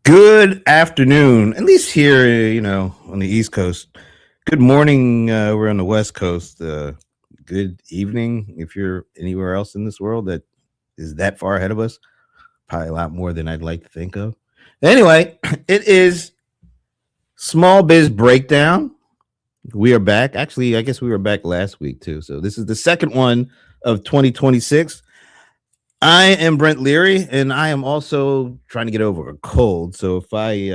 Good afternoon, at least here, on the East Coast. Good morning, we're on the West Coast. Good evening, if you're anywhere else in this world that is that far ahead of us. Probably a lot more than I'd like to think of. Anyway, it is Small Biz Breakdown. We are back. Actually, I guess we were back last week too. So this is the second one of 2026. I am Brent Leary, and I am also trying to get over a cold. So if I,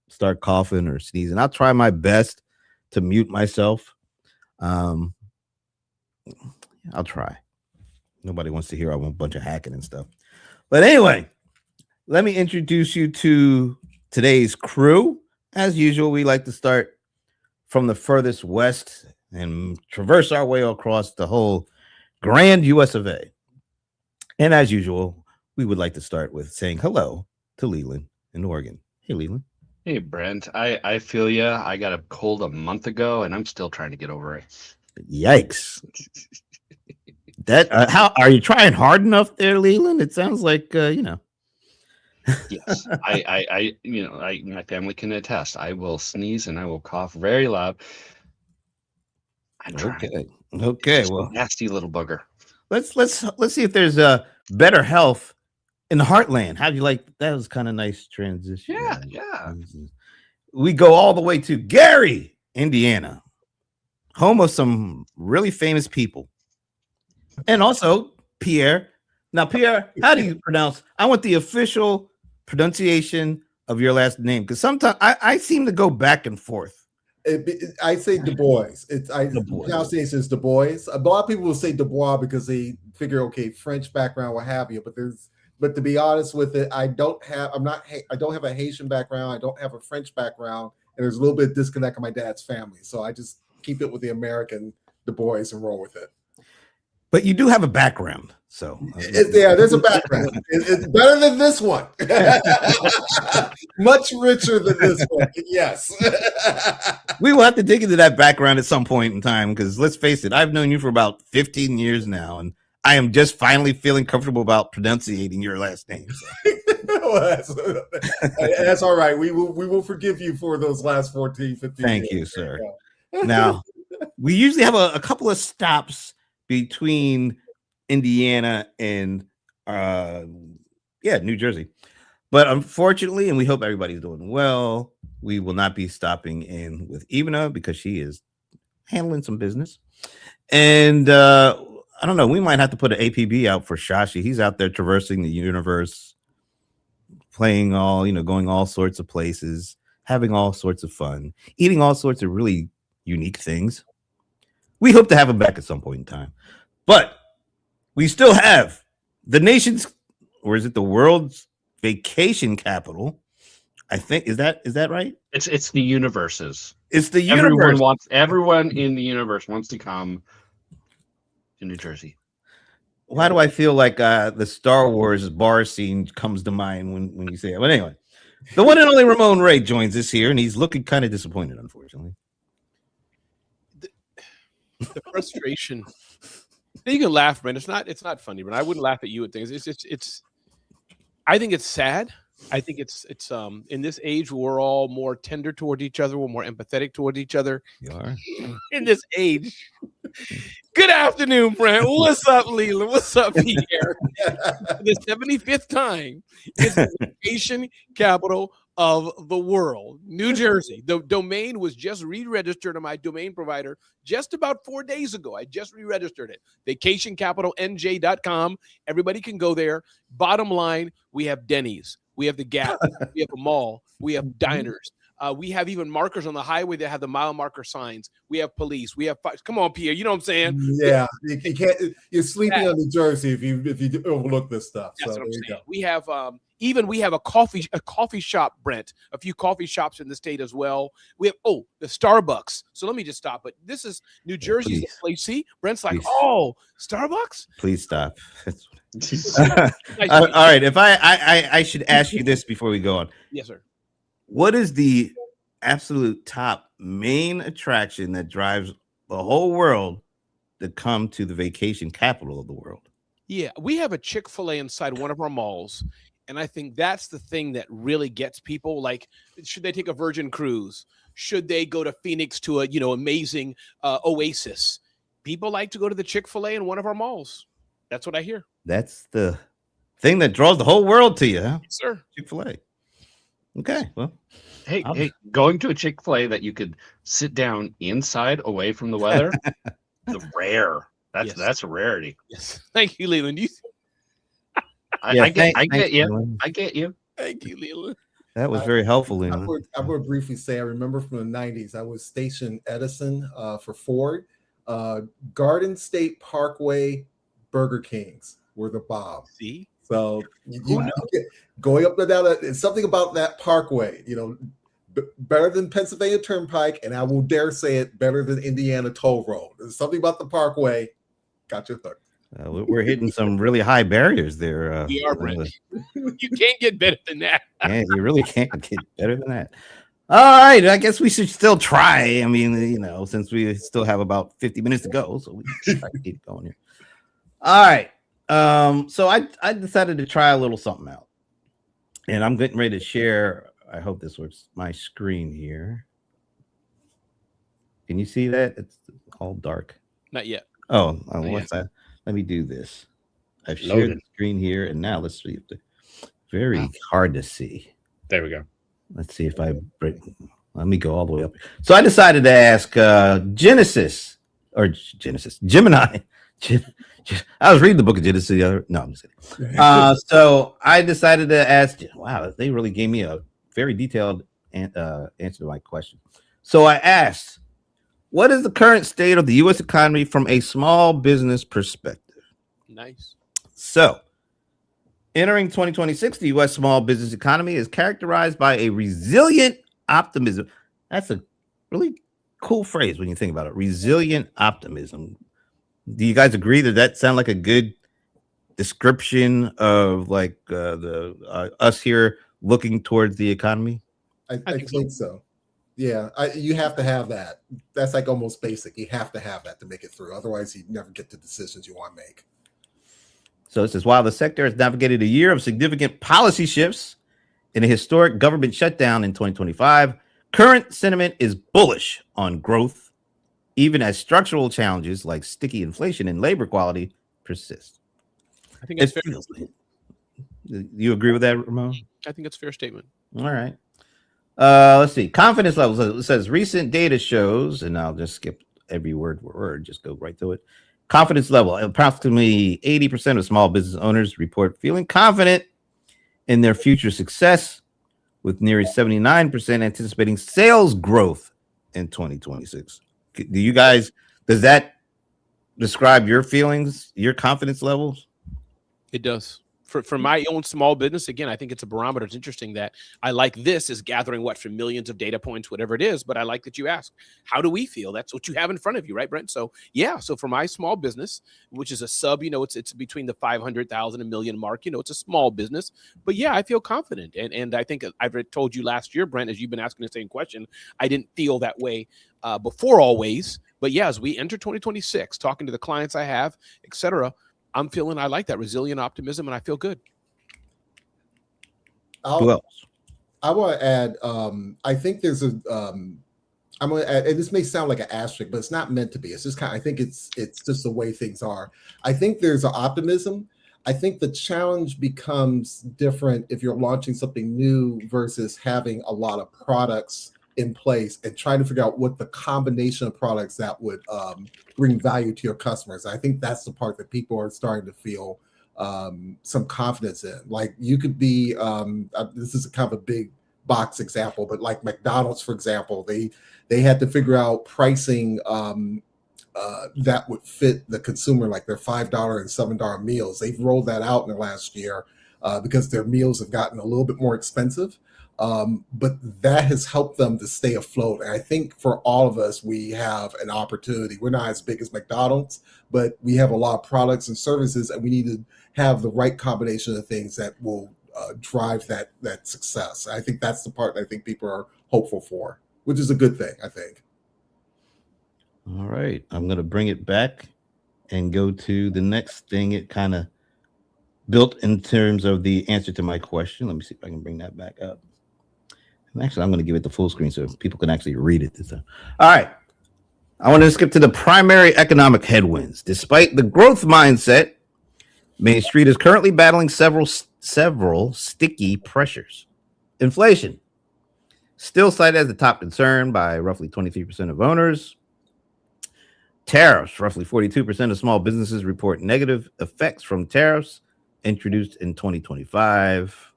start coughing or sneezing, I'll try my best to mute myself. Um, I'll try. Nobody wants to hear a bunch of hacking and stuff. But anyway, let me introduce you to today's crew. As usual, we like to start from the furthest west and traverse our way across the whole grand US of A. And as usual, we would like to start with saying hello to Leland in Oregon. Hey, Leland. Hey, Brent. I feel you. I got a cold a month ago, and I'm still trying to get over it. Yikes. That how are you trying hard enough there, Leland? It sounds like Yes, my family can attest. I will sneeze and I will cough very loud. I'm trying. Okay. Well, nasty little bugger. Let's see if there's better health in the heartland. How do you like that? Was kind of nice transition. Yeah. We go all the way to Gary, Indiana, home of some really famous people. And also Pierre. Now, Pierre, how do you pronounce? I want the official pronunciation of your last name, because sometimes I seem to go back and forth. I say Du Bois. Pronunciation is Du Bois. A lot of people will say Du Bois because they figure, okay, French background, what have you. But to be honest with it, I don't have a Haitian background. I don't have a French background, and there's a little bit of disconnect in my dad's family. So I just keep it with the American Du Bois and roll with it. But you do have a background, so there's a background. It's better than this one. Much richer than this one. Yes. We will have to dig into that background at some point in time, because let's face it, I've known you for about 15 years now, and I am just finally feeling comfortable about pronunciating your last name. So. Well, that's all right. We will forgive you for those last 14, 15 Thank years. you, sir. Now, we usually have a couple of stops between Indiana and New Jersey. But unfortunately, and we hope everybody's doing well, we will not be stopping in with Ivana because she is handling some business. And I don't know, we might have to put an APB out for Shashi. He's out there traversing the universe, playing going all sorts of places, having all sorts of fun, eating all sorts of really unique things. We hope to have him back at some point in time. But we still have the nation's, or is it the world's vacation capital? I think is that right? It's the universes. It's the universe. Everyone in the universe wants to come to New Jersey. Why do I feel like the Star Wars bar scene comes to mind when you say it? But anyway, the one and only Ramon Ray joins us here, and he's looking kind of disappointed, unfortunately. The frustration. You can laugh, Brent. It's not funny, but I wouldn't laugh at you at things. It's. I think it's sad. I think it's in this age we're all more tender toward each other. We're more empathetic toward each other. You are in this age. Good afternoon, Brent. What's up, Leland? What's up, Pierre? The 75th time is the vacation capital of the world, New Jersey. The domain was just re-registered on my domain provider just about 4 days ago. I just re-registered it. VacationCapitalNJ.com. Everybody can go there. Bottom line, we have Denny's. We have the Gap. We have a mall. We have diners. We have even markers on the highway that have the mile marker signs. We have police. We have come on, Pierre. You know what I'm saying? Yeah, you can't. You're sleeping on New Jersey if you overlook this stuff. That's so what I'm there saying. You go. We have a coffee shop, Brent. A few coffee shops in the state as well. We have the Starbucks. So let me just stop. But this is New Jersey's the place. See, Brent's like, Starbucks. Please stop. All right. If I should ask you this before we go on. Yes, sir. What is the absolute top main attraction that drives the whole world to come to the vacation capital of the world? Yeah, we have a Chick-fil-A inside one of our malls. And I think that's the thing that really gets people. Like, should they take a Virgin cruise? Should they go to Phoenix to a amazing oasis? People like to go to the Chick-fil-A in one of our malls. That's what I hear. That's the thing that draws the whole world to you, huh? Yes, sir. Chick-fil-A. Okay, well, Hey, going to a Chick-fil-A that you could sit down inside away from the weather, rare. That's a rarity. Yes. Thank you, Leland. I get you. I get you. Thank you, Leland. That was very helpful, I Leland. would briefly say I remember from the 90s, I was stationed Edison for Ford. Garden State Parkway Burger Kings were the bomb. See? So going up and down, it's something about that parkway, better than Pennsylvania Turnpike, and I will dare say it, better than Indiana Toll Road. There's something about the parkway got you hooked. We're hitting some really high barriers there. We are, Brent. You can't get better than that. Yeah, you really can't get better than that. All right, I guess we should still try. I mean, since we still have about 50 minutes to go, so we can try to keep going here. All right. So I decided to try a little something out, and I'm getting ready to share. I hope this works. My screen here. Can you see that? It's all dark. Not yet. Oh, what's that? Let me do this. I've shared the screen here, and now let's see. Very hard to see. There we go. Let's see if I bring. Let me go all the way up. So I decided to ask Gemini. I was reading the book of Genesis. No, I'm just kidding. So I decided to ask. Wow, they really gave me a very detailed answer to my question. So I asked, what is the current state of the U.S. economy from a small business perspective? Nice. So, entering 2026, the U.S. small business economy is characterized by a resilient optimism. That's a really cool phrase when you think about it. Resilient optimism. Do you guys agree that sounds like a good description of like us here looking towards the economy? I think so. Yeah, you have to have that. That's like almost basic. You have to have that to make it through. Otherwise, you never get the decisions you want to make. So it says, while the sector has navigated a year of significant policy shifts and a historic government shutdown in 2025, current sentiment is bullish on growth, even as structural challenges like sticky inflation and labor quality persist. I think that's fair. You agree with that, Ramon? I think it's a fair statement. All right. Let's see. Confidence levels. It says recent data shows, and I'll just skip every word, just go right to it. Confidence level. Approximately 80% of small business owners report feeling confident in their future success, with nearly 79% anticipating sales growth in 2026. Does that describe your feelings, your confidence levels? It does. For my own small business, again, I think it's a barometer. It's interesting that I like this is gathering from millions of data points, whatever it is. But I like that you ask, how do we feel? That's what you have in front of you, right, Brent? So yeah. So for my small business, which is a sub, it's between the 500,000 and million mark. It's a small business, but yeah, I feel confident. And I think I've told you last year, Brent, as you've been asking the same question, I didn't feel that way before always. But yeah, as we enter 2026, talking to the clients I have, etc. I'm feeling I like that resilient optimism, and I feel good. Who else? I want to add. I think there's a. I'm going to add, and this may sound like an asterisk, but it's not meant to be. It's just I think it's just the way things are. I think there's an optimism. I think the challenge becomes different if you're launching something new versus having a lot of products in place and trying to figure out what the combination of products that would bring value to your customers. I think that's the part that people are starting to feel some confidence in. Like you could be, this is kind of a big box example, but like McDonald's, for example, they had to figure out pricing that would fit the consumer, like their $5 and $7 meals. They've rolled that out in the last year because their meals have gotten a little bit more expensive. But that has helped them to stay afloat. And I think for all of us, we have an opportunity. We're not as big as McDonald's, but we have a lot of products and services, and we need to have the right combination of things that will drive that success. I think that's the part that I think people are hopeful for, which is a good thing, I think. All right. I'm going to bring it back and go to the next thing. It kind of built in terms of the answer to my question. Let me see if I can bring that back up. And actually, I'm going to give it the full screen so people can actually read it this time. All right. I want to skip to the primary economic headwinds. Despite the growth mindset, Main Street is currently battling several sticky pressures. Inflation, still cited as the top concern by roughly 23% of owners. Tariffs, roughly 42% of small businesses report negative effects from tariffs introduced in 2025.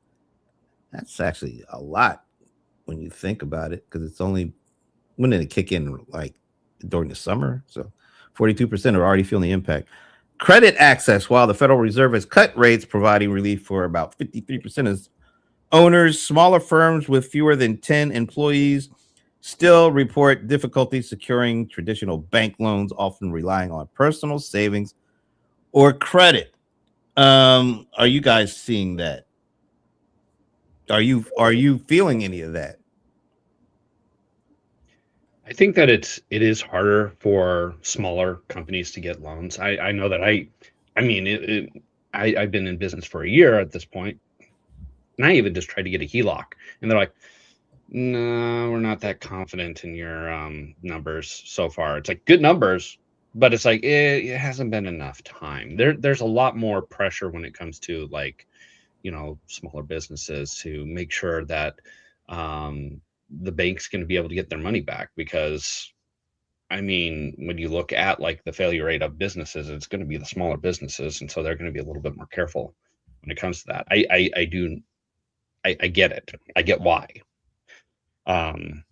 That's actually a lot when you think about it, because it's only, when did it kick in? Like during the summer. So 42% are already feeling the impact. Credit access, while the Federal Reserve has cut rates, providing relief for about 53% of owners, smaller firms with fewer than 10 employees still report difficulty securing traditional bank loans, often relying on personal savings or credit. Are you guys seeing that? Are you feeling any of that? I think that it is harder for smaller companies to get loans. I know that I mean I've been in business for a year at this point, and I even just tried to get a HELOC, and they're like, no, we're not that confident in your numbers so far. It's like good numbers, but it's like it hasn't been enough time. There's a lot more pressure when it comes to, like, smaller businesses to make sure that the bank's going to be able to get their money back, because I mean, when you look at like the failure rate of businesses, it's going to be the smaller businesses, and so they're going to be a little bit more careful when it comes to that. I get it. I get why. Um,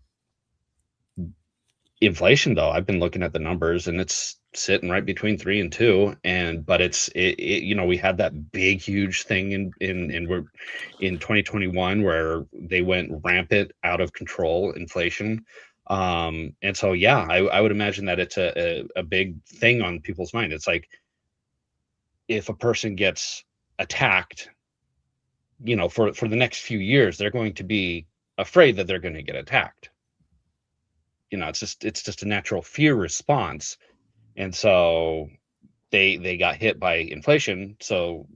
Inflation, though, I've been looking at the numbers, and it's sitting right between 3 and 2, but we had that big huge thing in 2021 where they went rampant, out of control inflation. And so yeah, I would imagine that it's a big thing on people's mind. It's like, if a person gets attacked, for the next few years, they're going to be afraid that they're going to get attacked. It's just a natural fear response. And so they got hit by inflation. So,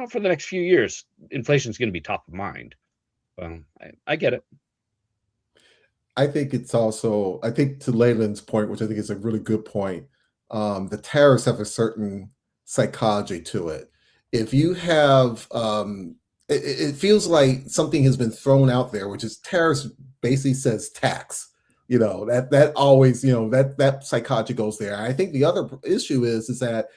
for the next few years, inflation is going to be top of mind. I get it. I think it's also, I think to Leyland's point, which I think is a really good point, the tariffs have a certain psychology to it. If you have, it feels like something has been thrown out there, which is tariffs basically says tax. That always, that psychology goes there. I think the other issue is that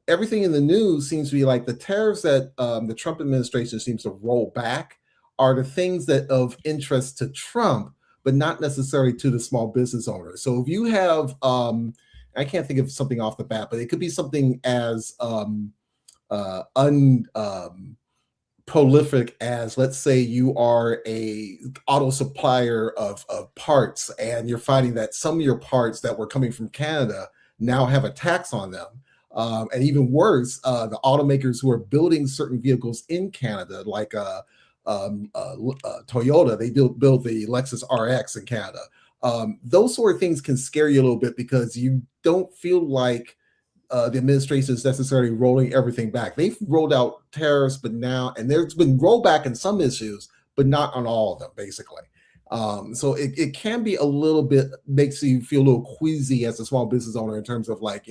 everything in the news seems to be like the tariffs that the Trump administration seems to roll back are the things that of interest to Trump, but not necessarily to the small business owners. So if you have, I can't think of something off the bat, but it could be something as prolific as, let's say you are a auto supplier of parts, and you're finding that some of your parts that were coming from Canada now have a tax on them. And even worse, the automakers who are building certain vehicles in Canada, like Toyota, they build the Lexus RX in Canada. Those sort of things can scare you a little bit, because you don't feel like the administration is necessarily rolling everything back. They've rolled out tariffs, but now, and there's been rollback in some issues, but not on all of them, basically. So it can be a little bit, makes you feel a little queasy as a small business owner in terms of like,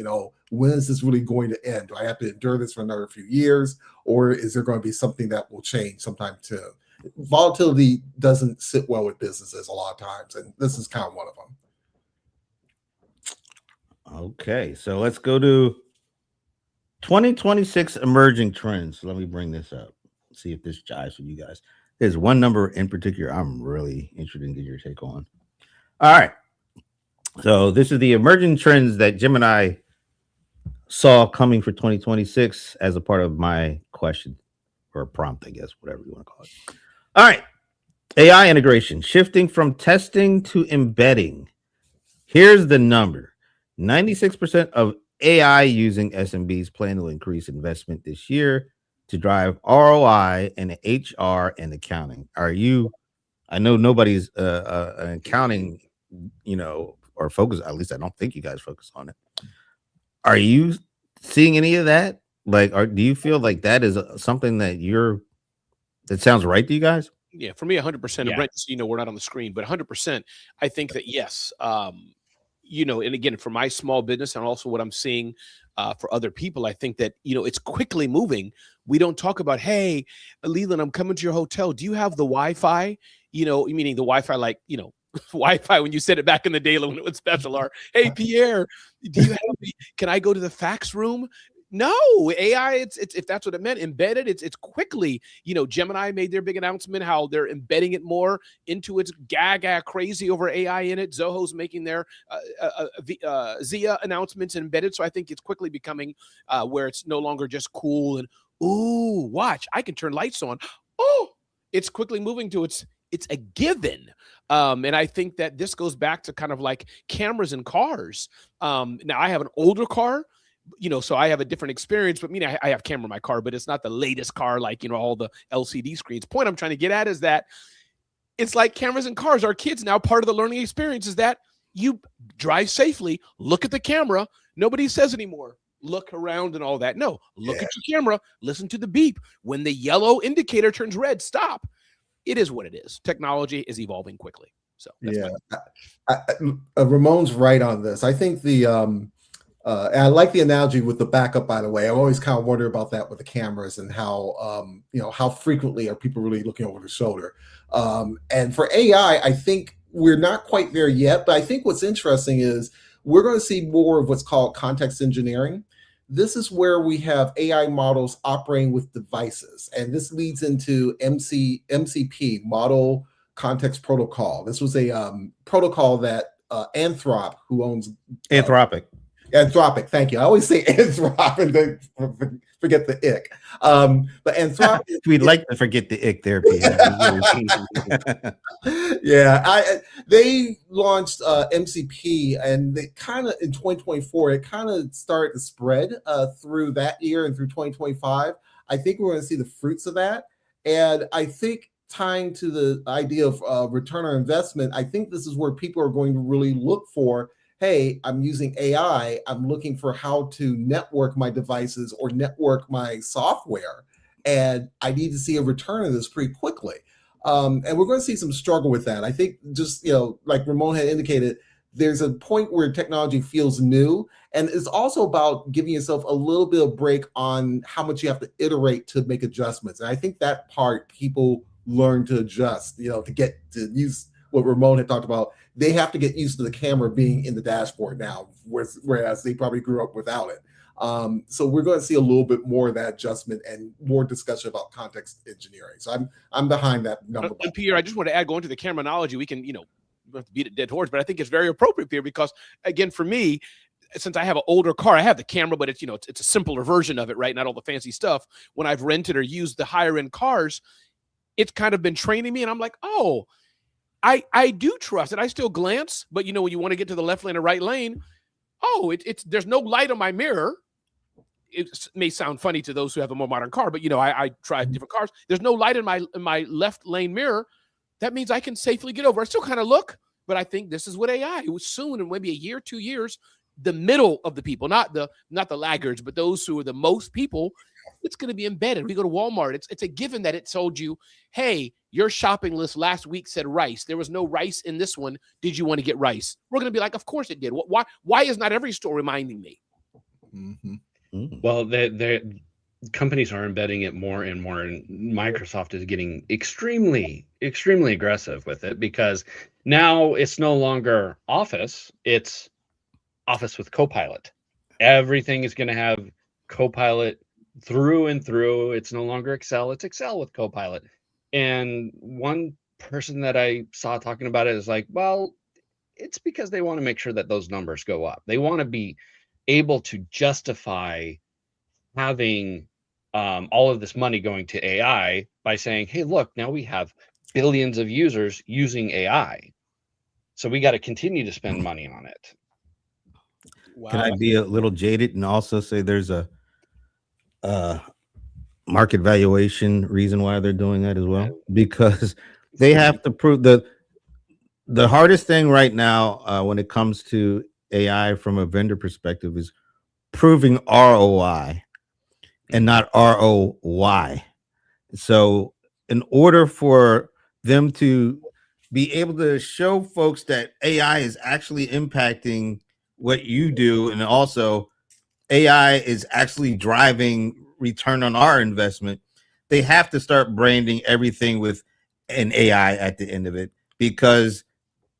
when is this really going to end? Do I have to endure this for another few years, or is there going to be something that will change sometime too? Volatility doesn't sit well with businesses a lot of times, and this is kind of one of them. Okay, so let's go to 2026 emerging trends. Let me bring this up, see if this jives with you guys. There's one number in particular I'm really interested in getting your take on. All right, so this is the emerging trends that Jim and I saw coming for 2026 as a part of my question, or prompt, I guess, whatever you want to call it. All right, AI integration, shifting from testing to embedding. Here's the number. 96% of AI using SMBs plan to increase investment this year to drive ROI in HR and accounting. I know nobody's accounting, or focus, at least I don't think you guys focus on it. Are you seeing any of that? Like, do you feel like that is something that sounds right to you guys? Yeah, for me, 100%. And Yeah. Brent, you know, we're not on the screen, but 100%. I think that yes, you know, and again, for my small business and also what I'm seeing for other people, I think that you know it's quickly moving. We don't talk about, hey, Leland, I'm coming to your hotel. Do you have the Wi-Fi? You know, meaning the Wi-Fi, like you know, Wi-Fi when you said it back in the day when it was special. Or hey, Pierre, do you have? Can I go to the fax room? No, AI. It's if that's what it meant, embedded. It's quickly. You know, Gemini made their big announcement how they're embedding it more into its gaga crazy over AI in it. Zoho's making their Zia announcements embedded. So I think it's quickly becoming where it's no longer just cool and ooh, watch, I can turn lights on. Oh, it's quickly moving to it's a given. And I think that this goes back to kind of like cameras in cars. Now I have an older car, you know, so I have a different experience. But I have camera in my car, but it's not the latest car, like, you know, all the LCD screens. Point I'm trying to get at is that it's like cameras in cars. Our kids now, part of the learning experience is that you drive safely, look at the camera. Nobody says anymore, look around and all that. No, look at your camera, listen to the beep. When the yellow indicator turns red, stop. It is what it is. Technology is evolving quickly. So that's Ramon's right on this. I think and I like the analogy with the backup, by the way. I always kind of wonder about that with the cameras and how, you know, how frequently are people really looking over the shoulder? And for AI, I think we're not quite there yet, but I think what's interesting is we're going to see more of what's called context engineering. This is where we have AI models operating with devices, and this leads into MCP, Model Context Protocol. This was a protocol that Anthrop, who owns Anthropic, thank you. I always say Anthrop and then forget the ick. But Anthropic, we'd like to forget the ick there, Pierre. Yeah, they launched MCP, and they kind of in 2024, it kind of started to spread through that year and through 2025. I think we're going to see the fruits of that, and I think tying to the idea of return on investment, I think this is where people are going to really look for. Hey, I'm using AI. I'm looking for how to network my devices or network my software, and I need to see a return of this pretty quickly. And we're going to see some struggle with that. I think just, you know, like Ramon had indicated, there's a point where technology feels new, and it's also about giving yourself a little bit of break on how much you have to iterate to make adjustments. And I think that part people learn to adjust, you know, to get to use what Ramon had talked about. They have to get used to the camera being in the dashboard now, whereas they probably grew up without it. So we're going to see a little bit more of that adjustment and more discussion about context engineering. So I'm behind that number. And Pierre, I just want to add, going to the camera analogy, we can, you know, beat it dead horse, but I think it's very appropriate, Pierre, because again, for me, since I have an older car, I have the camera, but it's, you know, it's a simpler version of it, right? Not all the fancy stuff. When I've rented or used the higher end cars, it's kind of been training me, and I'm like, oh, I do trust it. I still glance, but you know, when you want to get to the left lane or right lane, oh, it's there's no light on my mirror. It may sound funny to those who have a more modern car, but you know, I drive different cars. There's no light in my left lane mirror. That means I can safely get over. I still kind of look, but I think this is what AI. It was soon, in maybe a year, 2 years, the middle of the people, not the laggards, but those who are the most people. It's going to be embedded. We go to Walmart. It's a given that it told you, hey, your shopping list last week said rice. There was no rice in this one. Did you want to get rice? We're going to be like, of course it did. Why is not every store reminding me? Mm-hmm. Well, the companies are embedding it more and more, and Microsoft is getting extremely aggressive with it, because now it's no longer Office, it's Office with Copilot. Everything is going to have Copilot through and through. It's no longer Excel, it's Excel with Copilot. And one person that I saw talking about it is like, well, it's because they want to make sure that those numbers go up. They want to be able to justify having all of this money going to AI by saying, hey, look, now we have billions of users using AI, so we got to continue to spend money on it. Wow. Can I be a little jaded and also say there's a market valuation reason why they're doing that as well? Because they have to prove the hardest thing right now when it comes to AI from a vendor perspective is proving ROI. and not ROY. So in order for them to be able to show folks that AI is actually impacting what you do, and also AI is actually driving return on our investment, they have to start branding everything with an AI at the end of it, because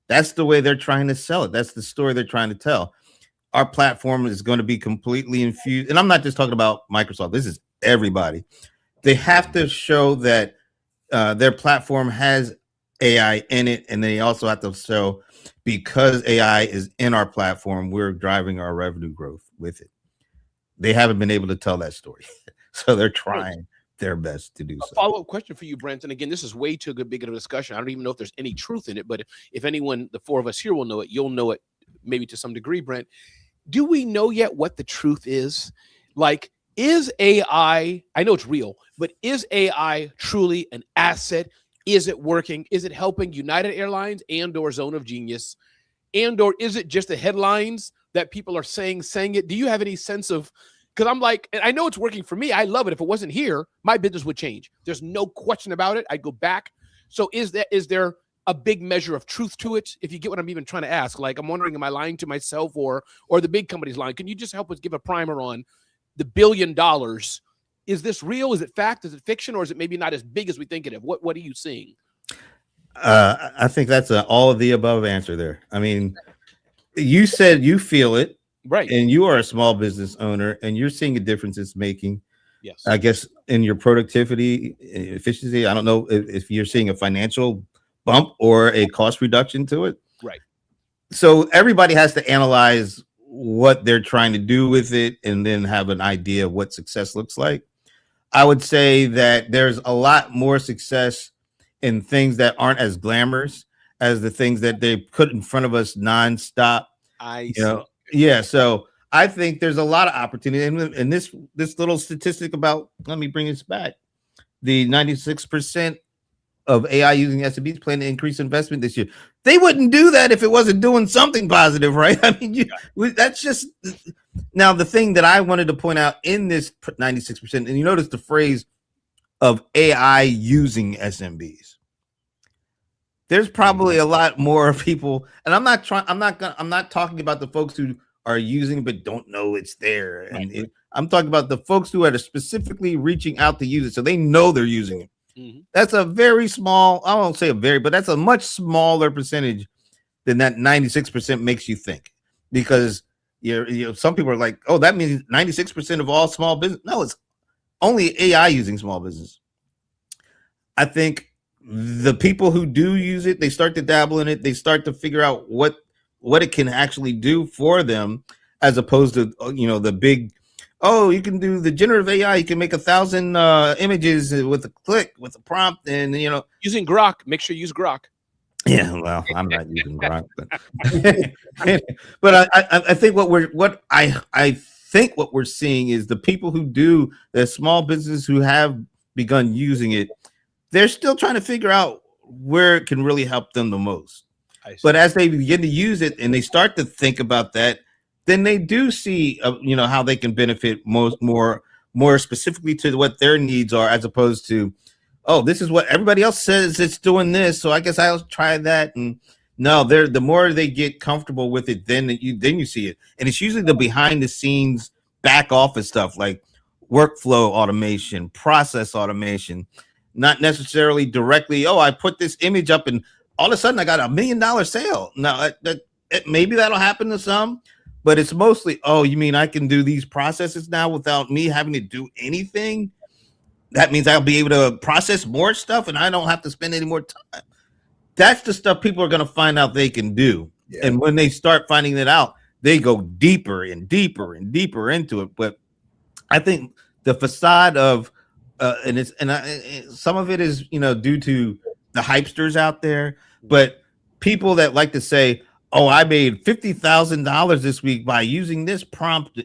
that's the way they're trying to sell it. That's the story they're trying to tell. Our platform is going to be completely infused. And I'm not just talking about Microsoft. This is everybody. They have to show that their platform has AI in it, and they also have to show, because AI is in our platform, we're driving our revenue growth with it. They haven't been able to tell that story, so they're trying their best to do so. Follow-up question for you, Brent. And again, this is way too big of a discussion. I don't even know if there's any truth in it, but if anyone, the four of us here will know it, you'll know it maybe to some degree, Brent. Do we know yet what the truth is? Like, is AI, I know it's real, but is AI truly an asset? Is it working? Is it helping United Airlines and or Zone of Genius? And or is it just the headlines that people are saying it? Do you have any sense of, because I'm like, and I know it's working for me. I love it. If it wasn't here, my business would change. There's no question about it. I'd go back. So is there a big measure of truth to it? If you get what I'm even trying to ask, like, I'm wondering, am I lying to myself or the big company's lying? Can you just help us give a primer on the $1 billion? Is this real? Is it fact? Is it fiction? Or is it maybe not as big as we think it is? What are you seeing? I think that's an all of the above answer there. I mean, you said you feel it. Right. And you are a small business owner, and you're seeing a difference it's making. Yes. I guess in your productivity, efficiency. I don't know if you're seeing a financial bump or a cost reduction to it. Right. So everybody has to analyze what they're trying to do with it and then have an idea of what success looks like. I would say that there's a lot more success in things that aren't as glamorous as the things that they put in front of us nonstop. I see. Yeah, so I think there's a lot of opportunity, and this little statistic about, let me bring this back, the 96% of AI using SMBs plan to increase investment this year. They wouldn't do that if it wasn't doing something positive, right? I mean, that's just, now the thing that I wanted to point out in this 96%, and you notice the phrase of AI using SMBs. There's probably a lot more people, and I'm not talking about the folks who are using but don't know it's there. And I'm talking about the folks who are specifically reaching out to use it, so they know they're using it. Mm-hmm. That's a very small, I won't say a very, but that's a much smaller percentage than that 96% makes you think. Because some people are like, oh, that means 96% of all small business. No, it's only AI using small business. I think the people who do use it, they start to dabble in it. They start to figure out what it can actually do for them, as opposed to, the big, oh, you can do the generative AI. You can make 1,000 images with a click, with a prompt, and using Grok. Make sure you use Grok. Yeah, well, I'm not using Grok, but I think what we're seeing is the people who do, the small business who have begun using it, they're still trying to figure out where it can really help them the most. But as they begin to use it and they start to think about that, then they do see, how they can benefit more specifically to what their needs are, as opposed to, oh, this is what everybody else says it's doing this, so I guess I'll try that. And no, the more they get comfortable with it, then you see it, and it's usually the behind the scenes back office stuff like workflow automation, process automation. Not necessarily directly, oh, I put this image up and all of a sudden I got $1 million sale. Now, maybe that'll happen to some, but it's mostly, oh, you mean I can do these processes now without me having to do anything? That means I'll be able to process more stuff and I don't have to spend any more time. That's the stuff people are going to find out they can do. Yeah. And when they start finding it out, they go deeper and deeper and deeper into it. But I think the facade of, some of it is, due to the hypesters out there, but people that like to say, oh, I made $50,000 this week by using this prompt.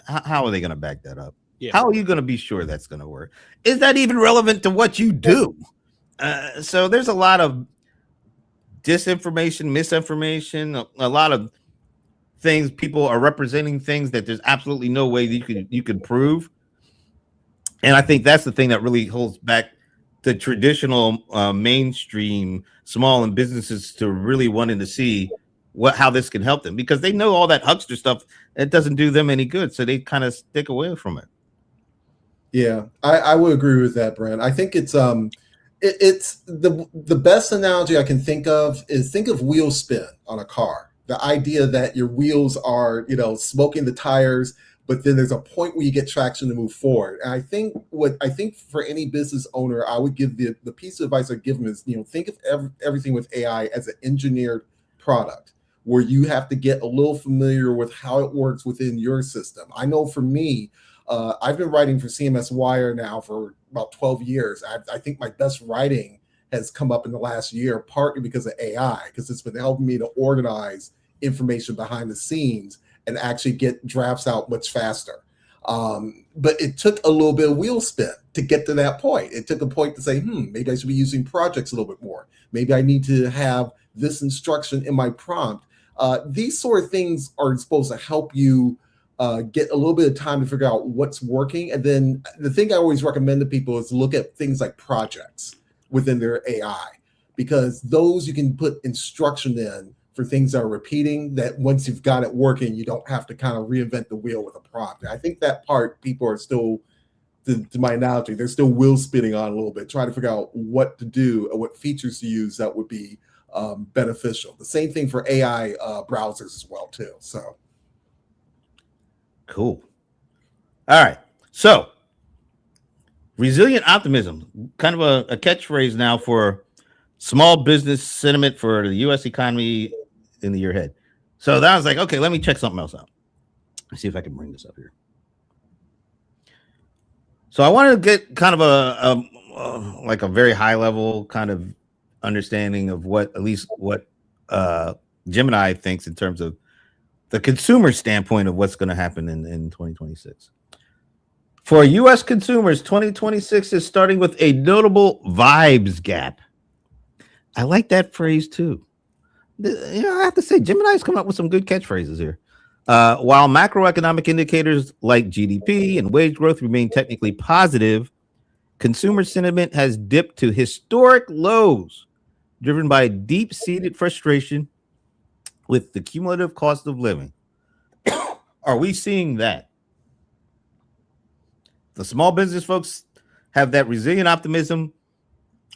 How are they going to back that up? Yeah. How are you going to be sure that's going to work? Is that even relevant to what you do? So there's a lot of disinformation, misinformation, a lot of things. People are representing things that there's absolutely no way that you could prove. And I think that's the thing that really holds back the traditional mainstream small and businesses to really wanting to see how this can help them, because they know all that huckster stuff, it doesn't do them any good, so they kind of stick away from it. Yeah, I would agree with that, Brent. I think it's the best analogy I can think of is, think of wheel spin on a car. The idea that your wheels are, smoking the tires, but then there's a point where you get traction to move forward. And I think for any business owner, I would give the piece of advice I give them is, think of everything with AI as an engineered product, where you have to get a little familiar with how it works within your system. I know for me, I've been writing for CMS Wire now for about 12 years. I think my best writing has come up in the last year, partly because of AI, because it's been helping me to organize information behind the scenes and actually get drafts out much faster. But it took a little bit of wheel spin to get to that point. It took a point to say, maybe I should be using projects a little bit more. Maybe I need to have this instruction in my prompt. These sort of things are supposed to help you get a little bit of time to figure out what's working. And then the thing I always recommend to people is look at things like projects within their AI, because those you can put instruction in for things that are repeating, that once you've got it working, you don't have to kind of reinvent the wheel with a prompt. I think that part people are still, to my analogy, they're still wheel spinning on a little bit, trying to figure out what to do and what features to use that would be beneficial. The same thing for AI browsers as well too. So cool. All right. So resilient optimism, kind of a catchphrase now for small business sentiment for the U.S. economy in the year ahead. So that was like, okay, let me check something else out. Let's see if I can bring this up here. So I wanted to get kind of a very high level kind of understanding of what Gemini thinks in terms of the consumer standpoint of what's going to happen in 2026. For U.S. consumers, 2026 is starting with a notable vibes gap. I like that phrase too. I have to say, Gemini's come up with some good catchphrases here. While macroeconomic indicators like GDP and wage growth remain technically positive, consumer sentiment has dipped to historic lows, driven by deep-seated frustration with the cumulative cost of living. Are we seeing that? The small business folks have that resilient optimism.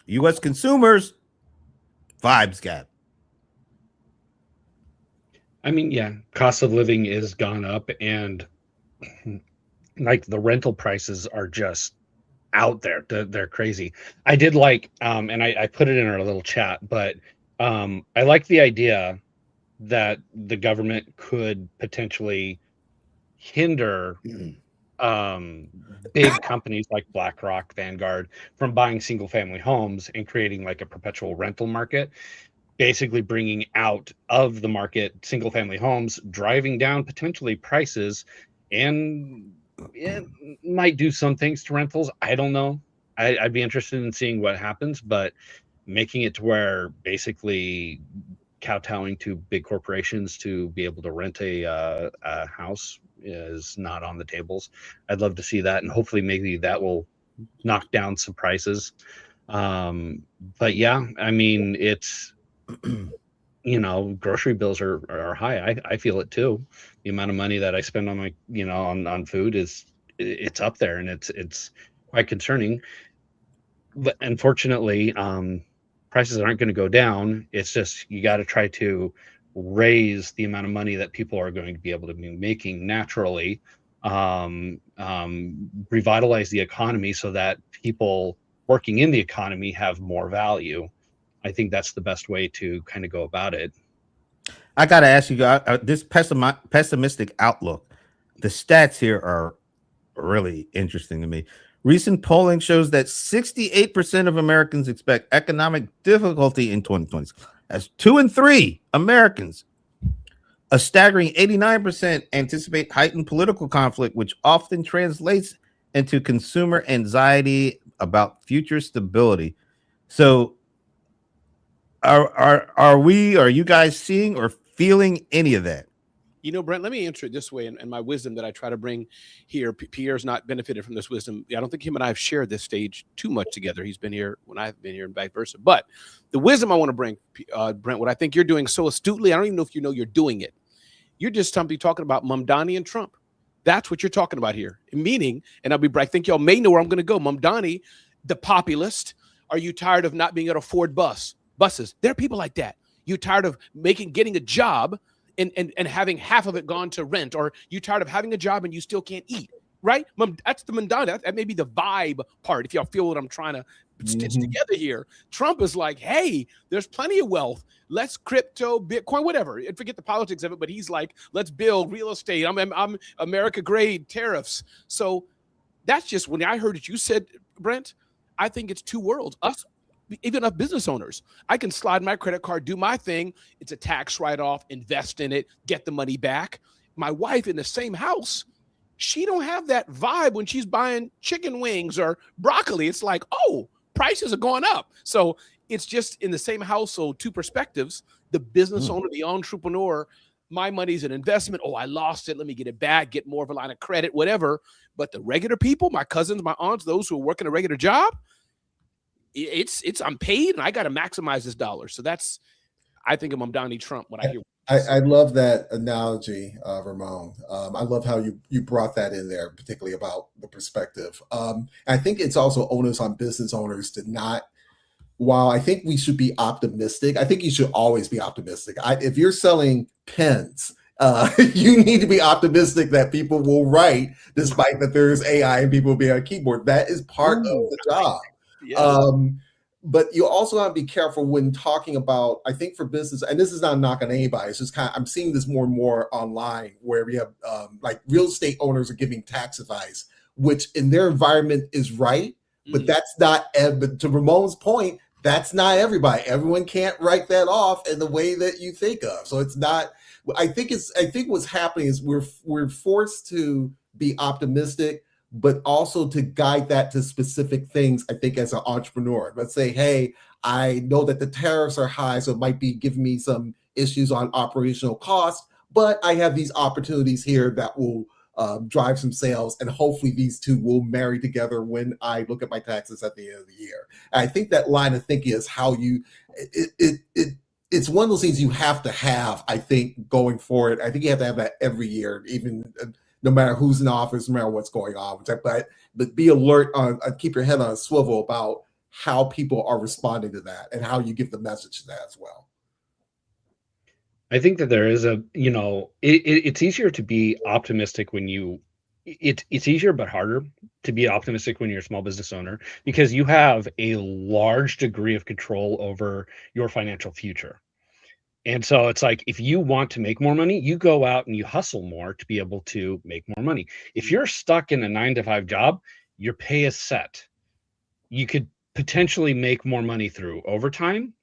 U.S. consumers, vibes gap. I mean, yeah, cost of living is gone up, and like the rental prices are just out there. They're crazy. I did like, and I put it in our little chat, but I like the idea that the government could potentially hinder big companies like BlackRock, Vanguard from buying single family homes and creating like a perpetual rental market, basically bringing out of the market single family homes, driving down potentially prices, and it might do some things to rentals. I don't know. I'd be interested in seeing what happens, but making it to where basically kowtowing to big corporations to be able to rent a house is not on the tables. I'd love to see that, and hopefully maybe that will knock down some prices. But yeah, I mean, it's grocery bills are high. I feel it too. The amount of money that I spend on my on food it's up there, and it's quite concerning. But unfortunately, prices aren't going to go down. It's just you got to try to raise the amount of money that people are going to be able to be making naturally, revitalize the economy so that people working in the economy have more value. I think that's the best way to kind of go about it. I got to ask you, this pessimistic outlook, the stats here are really interesting to me. Recent polling shows that 68% of Americans expect economic difficulty in 2020. That's 2 in 3 Americans. A staggering 89% anticipate heightened political conflict, which often translates into consumer anxiety about future stability. So are you guys seeing or feeling any of that? You know, Brent, let me answer it this way, and my wisdom that I try to bring here. Pierre's not benefited from this wisdom. I don't think him and I have shared this stage too much together. He's been here when I've been here and vice versa. But the wisdom I want to bring, Brent, what I think you're doing so astutely, I don't even know if you know you're doing it. You're just simply talking about Mamdani and Trump. That's what you're talking about here. Meaning, and I think y'all may know where I'm going to go. Mamdani, the populist, are you tired of not being able to afford buses? There are people like that. You tired of getting a job and having half of it gone to rent, or you tired of having a job and you still can't eat, right? That's the Mamdani. That may be the vibe part, if y'all feel what I'm trying to stitch together here. Trump is like, hey, there's plenty of wealth. Let's crypto, Bitcoin, whatever. And forget the politics of it, but he's like, let's build real estate. I'm America grade tariffs. So that's just when I heard it. You said, Brent, I think it's two worlds. Us, even us business owners, I can slide my credit card, do my thing. It's a tax write-off, invest in it, get the money back. My wife in the same house, she don't have that vibe when she's buying chicken wings or broccoli. It's like, oh, prices are going up. So it's just in the same household, two perspectives. The business owner, the entrepreneur, my money's an investment. Oh, I lost it. Let me get it back, get more of a line of credit, whatever. But the regular people, my cousins, my aunts, those who are working a regular job, it's I'm paid and I got to maximize this dollar. So that's, I think, of Mamdani Trump when I hear. I love that analogy, Ramon. I love how you brought that in there, particularly about the perspective. I think it's also onus on business owners to not, while I think we should be optimistic, I think you should always be optimistic. If you're selling pens, you need to be optimistic that people will write despite that there's AI and people will be on a keyboard. That is part of the job. Yeah. But you also have to be careful when talking about, I think for business, and this is not a knock on anybody, it's just kind of, I'm seeing this more and more online where we have like real estate owners are giving tax advice, which in their environment is right, but that's not, but to Ramon's point, that's not everybody. Everyone can't write that off in the way that you think of. So it's not, I think what's happening is we're forced to be optimistic, but also to guide that to specific things. I think as an entrepreneur, let's say, hey, I know that the tariffs are high, so it might be giving me some issues on operational costs, but I have these opportunities here that will drive some sales, and hopefully these two will marry together when I look at my taxes at the end of the year. And I think that line of thinking is how you, it's one of those things you have to have, I think, going forward. I think you have to have that every year, even no matter who's in office, no matter what's going on. But be alert on, keep your head on a swivel about how people are responding to that and how you give the message to that as well. I think that there is a, it's easier to be optimistic when it's easier but harder to be optimistic when you're a small business owner, because you have a large degree of control over your financial future. And so it's like, if you want to make more money, you go out and you hustle more to be able to make more money. If you're stuck in a 9-to-5 job, your pay is set. You could potentially make more money through overtime,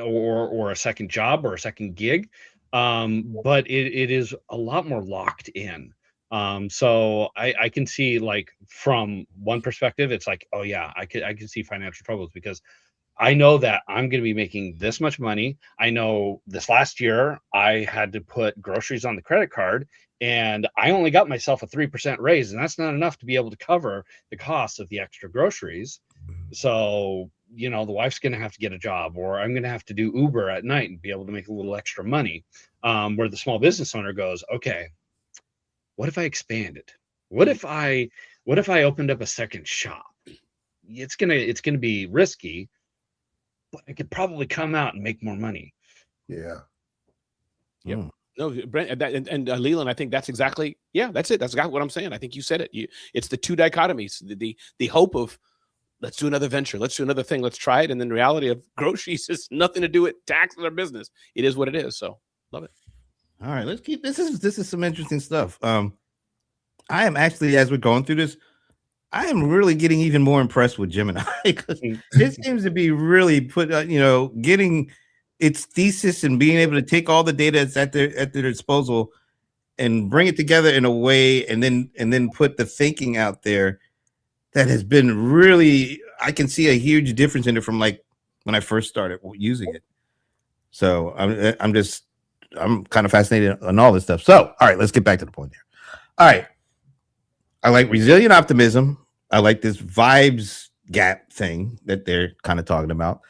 or a second job or a second gig. But it is a lot more locked in. So I can see, like, from one perspective, it's like, oh yeah, I can see financial troubles because I know that I'm going to be making this much money. I know this last year I had to put groceries on the credit card and I only got myself a 3% raise, and that's not enough to be able to cover the cost of the extra groceries. So, the wife's going to have to get a job, or I'm going to have to do Uber at night and be able to make a little extra money. Where the small business owner goes, okay, what if I expanded? What if I opened up a second shop? It's gonna be risky, but I could probably come out and make more money. Yeah. Yep. No, Brent, and Leland, I think that's exactly, that's it. That's exactly what I'm saying. I think you said it. It's the two dichotomies, the hope of, let's do another venture, let's do another thing, let's try it. And then the reality of groceries is nothing to do with taxes or business. It is what it is. So love it. All right, let's keep this is some interesting stuff. I am actually, as we're going through this, I am really getting even more impressed with Gemini because it seems to be really getting its thesis and being able to take all the data that's at their disposal and bring it together in a way, and then put the thinking out there that has been really, I can see a huge difference in it from like when I first started using it. So I'm just I'm kind of fascinated on all this stuff. So, all right, let's get back to the point here. All right. I like resilient optimism. I like this vibes gap thing that they're kind of talking about.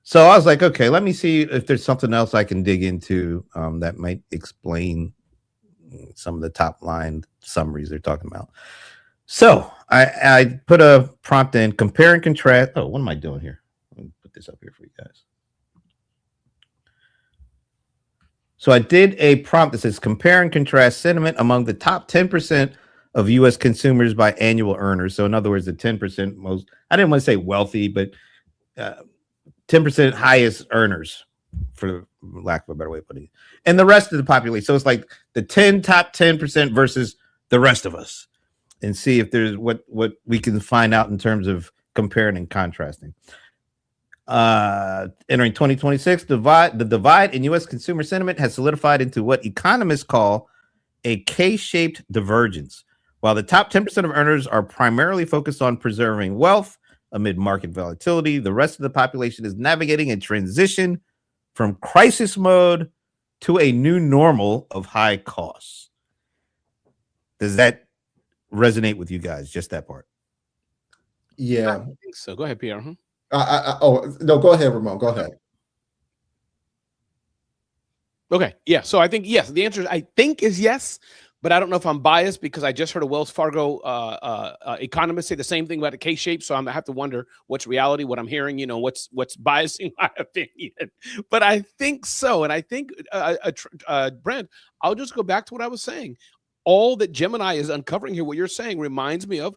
So I was like, okay, let me see if there's something else I can dig into that might explain some of the top line summaries they're talking about. So I put a prompt in, compare and contrast. Oh, what am I doing here? Let me put this up here for you guys. So I did a prompt that says compare and contrast sentiment among the top 10% of U.S. consumers by annual earners. So in other words, the 10% most, I didn't want to say wealthy, but 10% highest earners, for lack of a better way of putting it, and the rest of the population. So it's like the top 10% versus the rest of us, and see if there's what we can find out in terms of comparing and contrasting. Entering 2026, the divide in U.S. consumer sentiment has solidified into what economists call a K-shaped divergence. While the top 10% of earners are primarily focused on preserving wealth amid market volatility, the rest of the population is navigating a transition from crisis mode to a new normal of high costs. Does that resonate with you guys? Just that part? Yeah, I think so. Go ahead, Pierre. Oh no, go ahead, Ramon. Go ahead. Okay, yeah. So I think yes. The answer is I think is yes, but I don't know if I'm biased because I just heard a Wells Fargo economist say the same thing about the K-shape. So I have to wonder what's reality, what I'm hearing, what's biasing my opinion. But I think so, and I think Brent, I'll just go back to what I was saying. All that Gemini is uncovering here, what you're saying, reminds me of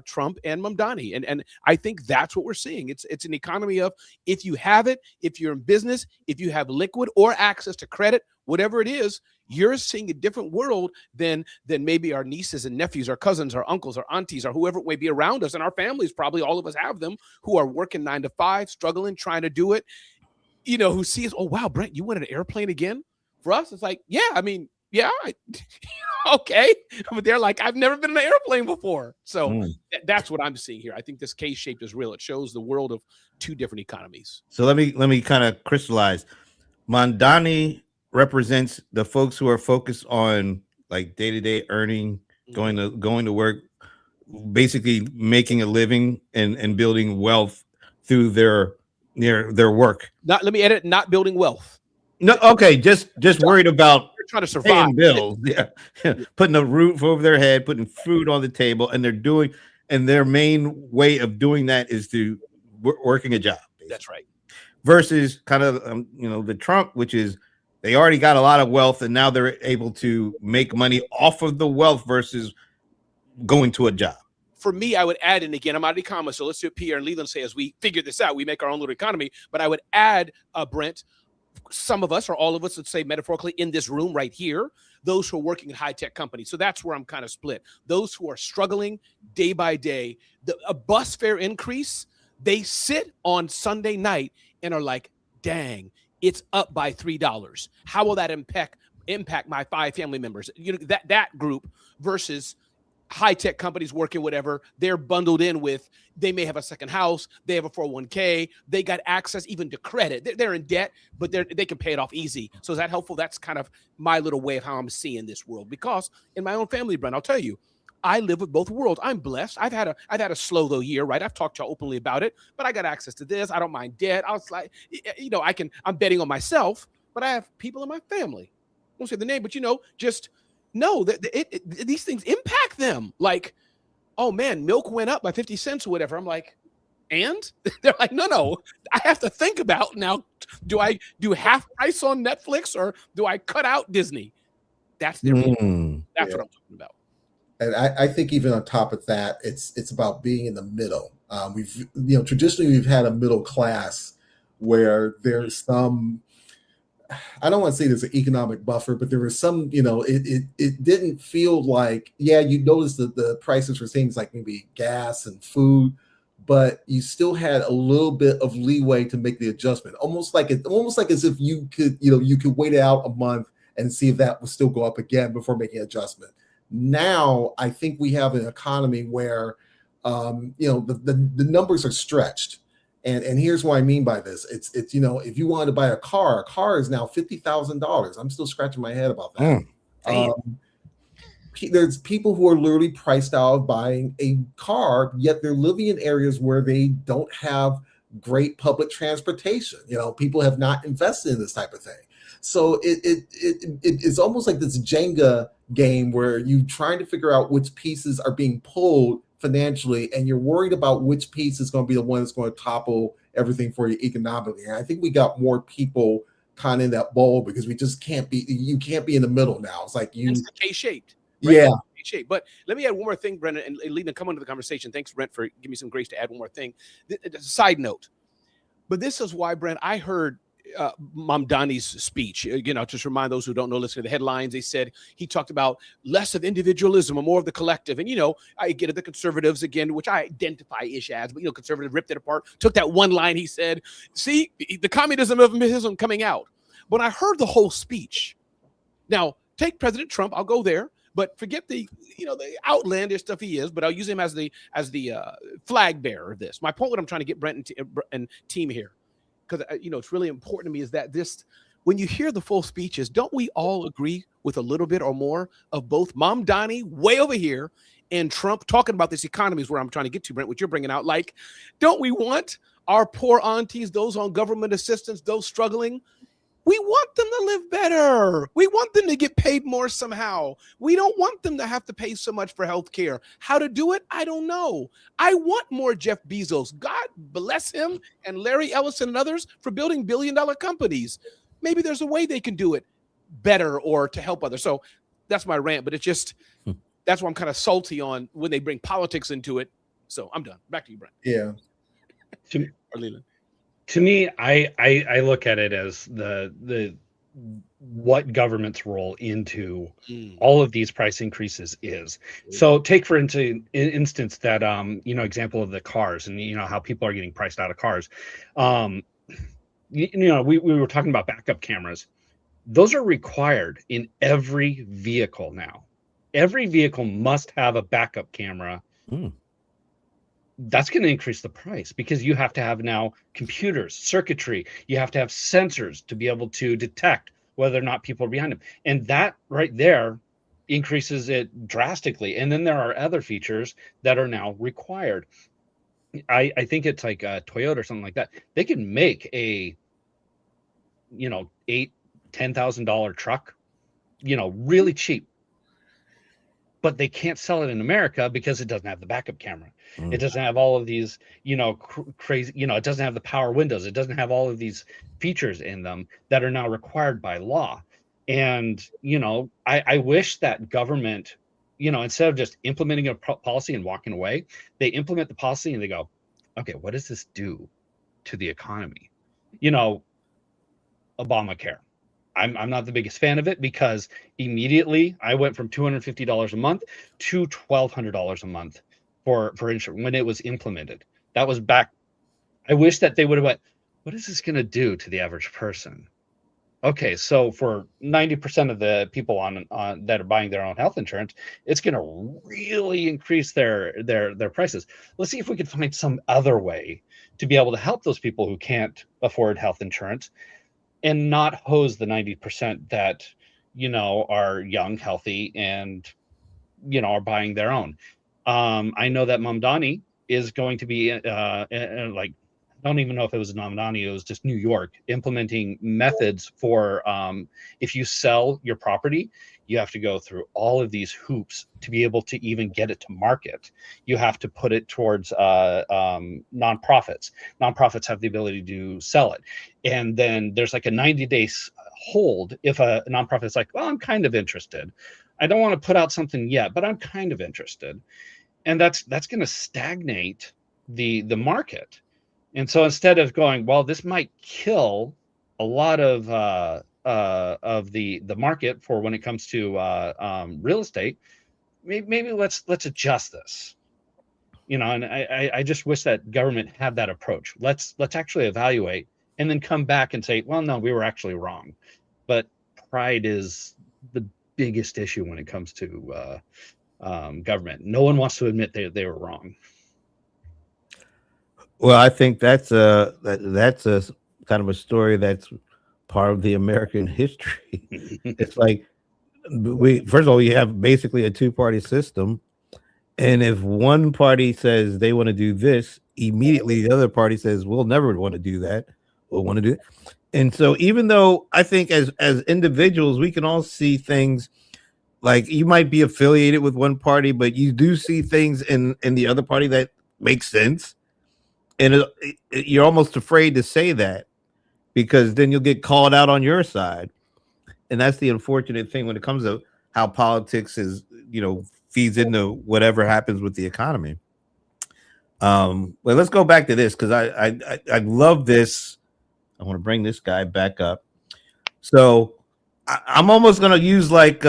Trump and Mamdani, and I think that's what we're seeing. It's an economy of if you have it, if you're in business, if you have liquid or access to credit, whatever it is, you're seeing a different world than maybe our nieces and nephews, our cousins, our uncles, our aunties, or whoever may be around us, and our families. Probably all of us have them who are working 9 to 5, struggling, trying to do it. Who sees, oh wow, Brent, you went an airplane again? For us, it's like, yeah, I mean, yeah, okay, but they're like, I've never been in an airplane before. So that's what I'm seeing here. I think this K-shaped is real. It shows the world of two different economies. So let me kind of crystallize. Mamdani represents the folks who are focused on like day-to-day earning, going to work, basically making a living and building wealth through their work. Let me edit. Not building wealth. No, okay, just worried about trying to survive, paying bills, putting a roof over their head, putting food on the table, and their main way of doing that is to working a job. Basically. That's right. Versus kind of the Trump, which is they already got a lot of wealth and now they're able to make money off of the wealth versus going to a job. For me, I would add, and again, I'm out of the comments, so let's do what Pierre and Leland say as we figure this out. We make our own little economy, but I would add, Brent, some of us or all of us, let's say metaphorically, in this room right here, those who are working in high-tech companies. So that's where I'm kind of split. Those who are struggling day by day, a bus fare increase, they sit on Sunday night and are like, dang, it's up by $3. How will that impact my 5 family members? That group versus high-tech companies working whatever, they're bundled in with, they may have a second house, they have a 401k, they got access even to credit. They're in debt, but they can pay it off easy. So is that helpful? That's kind of my little way of how I'm seeing this world. Because in my own family, Brent, I'll tell you, I live with both worlds. I'm blessed. I've had a slow though year, right? I've talked to you openly about it, but I got access to this. I don't mind debt. I was like, I'm betting on myself, but I have people in my family. I won't say the name, but just know that these things impact them. Like, oh man, milk went up by 50 cents or whatever. I'm like, and they're like, no, I have to think about now. Do I do half price on Netflix or do I cut out Disney? That's their that's what I'm talking about. And I think even on top of that, it's about being in the middle. We've traditionally we've had a middle class where there's some, I don't want to say there's an economic buffer, but there was some, it didn't feel like, you notice the prices for things like maybe gas and food, but you still had a little bit of leeway to make the adjustment. Almost like as if you could wait it out a month and see if that will still go up again before making an adjustment. Now, I think we have an economy where, the numbers are stretched. And here's what I mean by this. It's if you wanted to buy a car is now $50,000. I'm still scratching my head about that. There's people who are literally priced out of buying a car, yet they're living in areas where they don't have great public transportation. People have not invested in this type of thing. So it's almost like this Jenga game where you're trying to figure out which pieces are being pulled financially, and you're worried about which piece is going to be the one that's going to topple everything for you economically. And I think we got more people kind of in that bowl because you can't be in the middle now. It's like it's K-shaped. Right? Yeah. Shape. But let me add one more thing, Brendan, and Lena, come into the conversation. Thanks, Brent, for giving me some grace to add one more thing. Side note. But this is why, Brent, I heard Mamdani's speech. Just remind those who don't know, listen to the headlines. He talked about less of individualism and more of the collective. And, I get it, the conservatives, again, which I identify-ish as, but, conservative ripped it apart, took that one line he said, see, the communism isn't coming out. But I heard the whole speech. Now, take President Trump, I'll go there. But forget the outlandish stuff he is, but I'll use him as the flag bearer of this. My point, what I'm trying to get Brent and team here, because it's really important to me, is that when you hear the full speeches, don't we all agree with a little bit or more of both Mamdani way over here and Trump talking about this economy is where I'm trying to get to, Brent, what you're bringing out. Like, don't we want our poor aunties, those on government assistance, those struggling? We want them to live better. We want them to get paid more somehow. We don't want them to have to pay so much for health care. How to do it? I don't know. I want more Jeff Bezos. God bless him and Larry Ellison and others for building billion-dollar companies. Maybe there's a way they can do it better or to help others. So that's my rant, but it's just, that's why I'm kind of salty on when they bring politics into it. So I'm done. Back to you, Brent. Yeah. Or Leland. To me, I look at it as the what government's role into all of these price increases is. So take for instance that example of the cars and how people are getting priced out of cars. We were talking about backup cameras. Those are required in every vehicle now. Every vehicle must have a backup camera. That's going to increase the price because you have to have now computers, circuitry. You have to have sensors to be able to detect whether or not people are behind them. And that right there increases it drastically. And then there are other features that are now required. I think it's like a Toyota or something like that. They can make a, $8,000-$10,000 truck, really cheap. But they can't sell it in America because it doesn't have the backup camera. It doesn't have all of these, crazy, it doesn't have the power windows. It doesn't have all of these features in them that are now required by law. And, I wish that government, instead of just implementing a policy and walking away, they implement the policy and they go, okay, what does this do to the economy? Obamacare. I'm not the biggest fan of it because immediately I went from $250 a month to $1,200 a month for insurance when it was implemented. That was back. I wish that they would have went, what is this going to do to the average person? Okay, so for 90% of the people on that are buying their own health insurance, it's going to really increase their prices. Let's see if we can find some other way to be able to help those people who can't afford health insurance and not hose the 90% that, are young, healthy, and, are buying their own. I know that Mamdani is going to be I don't even know if it was Mamdani, it was just New York, implementing methods for if you sell your property, you have to go through all of these hoops to be able to even get it to market. You have to put it towards nonprofits. Nonprofits have the ability to sell it. And then there's like a 90-day hold if a nonprofit's like, well, I'm kind of interested. I don't want to put out something yet, but I'm kind of interested. And that's going to stagnate the market. And so instead of going, well, this might kill a lot of the market for when it comes to real estate, maybe let's adjust this, and I just wish that government had that approach. Let's actually evaluate and then come back and say, well, no, we were actually wrong. But pride is the biggest issue when it comes to government. No one wants to admit they were wrong. Well, I think that's a kind of a story that's part of the American history. It's like we first of all we have basically a two-party system, and if one party says they want to do this, immediately the other party says we'll never want to do that. We'll want to do it. And so even though I think as individuals we can all see things like you might be affiliated with one party, but you do see things in the other party that makes sense, and you're almost afraid to say that because then you'll get called out on your side, and that's the unfortunate thing when it comes to how politics is, feeds into whatever happens with the economy. Well, let's go back to this because I love this. I want to bring this guy back up. So I'm almost gonna use like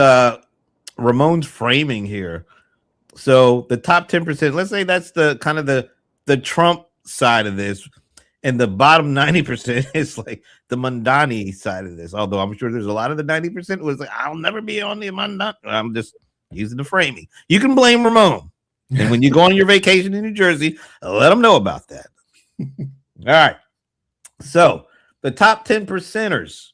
Ramon's framing here. So the top 10%, let's say that's the kind of the Trump side of this, and the bottom 90% is like the Mandani side of this. Although I'm sure there's a lot of the 90% was like, I'll never be on the Mandani. I'm just using the framing. You can blame Ramon. And when you go on your vacation in New Jersey, let them know about that. All right. So the top 10 percenters,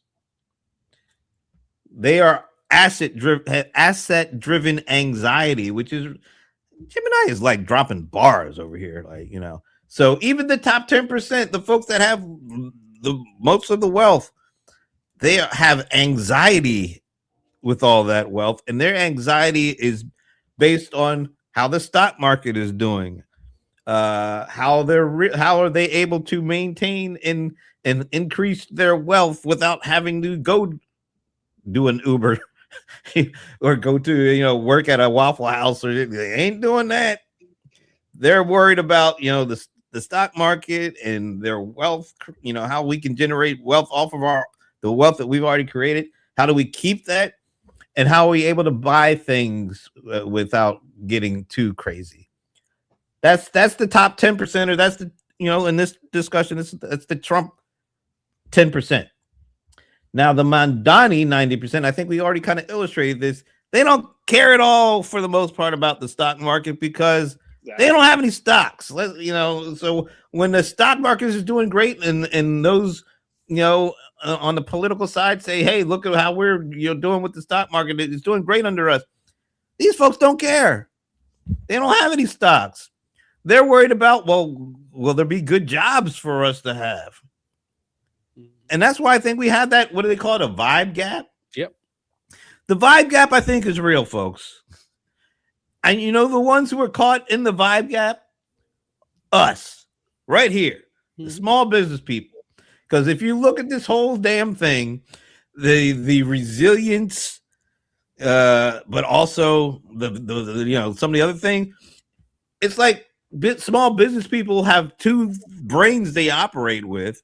they are asset driven anxiety, which is Gemini is like dropping bars over here, So even the top 10%, the folks that have the most of the wealth, they have anxiety with all that wealth, and their anxiety is based on how the stock market is doing, how are they able to maintain and increase their wealth without having to go do an Uber or go to work at a Waffle House, or they ain't doing that. They're worried about the stock market and their wealth, how we can generate wealth off of the wealth that we've already created. How do we keep that? And how are we able to buy things without getting too crazy? That's the top 10%, or that's the in this discussion, that's the Trump 10%. Now the Mandani 90%, I think we already kind of illustrated this. They don't care at all for the most part about the stock market because they don't have any stocks. So when the stock market is doing great, and those on the political side say, hey, look at how we're doing with the stock market, it's doing great under us. These folks don't care. They don't have any stocks. They're worried about, well, will there be good jobs for us to have? And that's why I think we have that, what do they call it, a vibe gap? Yep. The vibe gap, I think, is real, folks. And the ones who are caught in the vibe gap? Us. Right here. The small business people. Because if you look at this whole damn thing, the resilience, but also the some of the other things, it's like small business people have two brains they operate with.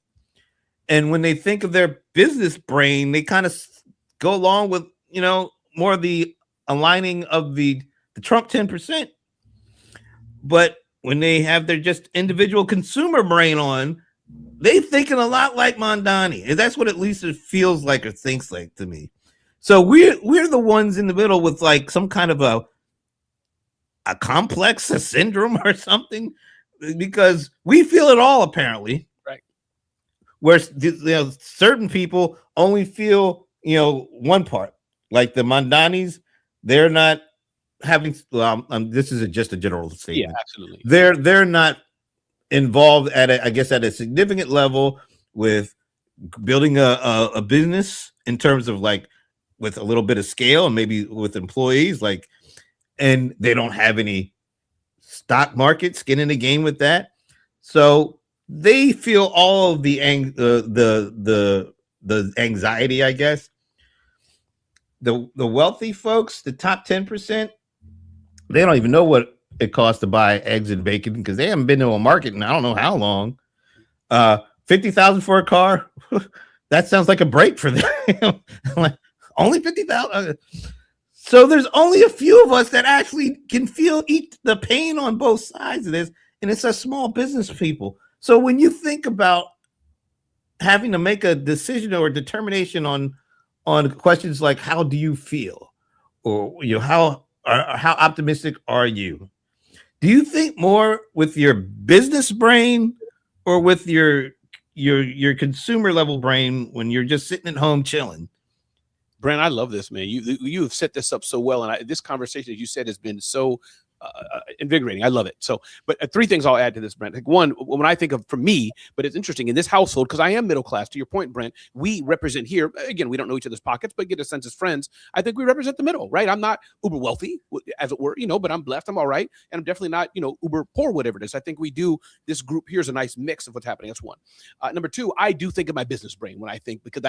And when they think of their business brain, they kind of go along with, more of the aligning of the Trump 10%. But when they have their just individual consumer brain on, they thinking a lot like Mandani. And that's what at least it feels like or thinks like to me. So we're the ones in the middle with like some kind of a complex, a syndrome or something, because we feel it all apparently. Where certain people only feel one part, like the Mandanis, they're not having. This is just a general statement. Yeah, absolutely. They're not involved at a significant level with building a business in terms of like with a little bit of scale and maybe with employees, and they don't have any stock market skin in the game with that, so they feel all of the anxiety, I guess. The wealthy folks, the top 10%, they don't even know what it costs to buy eggs and bacon because they haven't been to a market in I don't know how long. $50,000 for a car, that sounds like a break for them. Only $50,000. So there's only a few of us that actually can eat the pain on both sides of this, and it's a small business people. So when you think about having to make a decision or a determination on questions like how do you feel, or how optimistic are you? Do you think more with your business brain or with your consumer level brain when you're just sitting at home chilling? Brent, I love this, man. You have set this up so well, and this conversation, as you said, has been so invigorating. I love it. So, but three things I'll add to this, Brent. Like one, when I think of for me, but it's interesting in this household because I am middle class. To your point, Brent, we represent here. Again, we don't know each other's pockets, but get a sense as friends. I think we represent the middle, right? I'm not uber wealthy, as it were, but I'm blessed. I'm all right, and I'm definitely not, uber poor, whatever it is. I think we do. This group here's a nice mix of what's happening. That's one. Number two, I do think of my business brain when I think because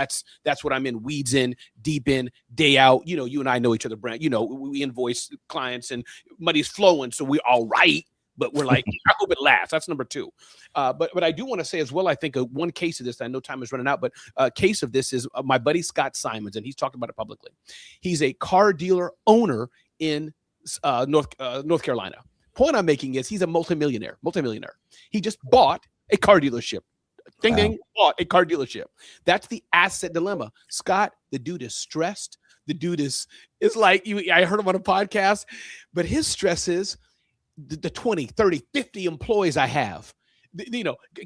that's what I'm in, weeds in, deep in, day out. You and I know each other, Brent. We invoice clients and money's flowing, so we're all right. But we're like, I hope it lasts. That's number two. But I do want to say as well, I think one case of this, I know time is running out, but a case of this is my buddy Scott Simons, and he's talked about it publicly. He's a car dealer owner in North Carolina. Point I'm making is he's a multimillionaire. He just bought a car dealership. Ding, ding, bought a car dealership. That's the asset dilemma. Scott, the dude is stressed. The dude is like, I heard him on a podcast, but his stress is the 20, 30, 50 employees I have.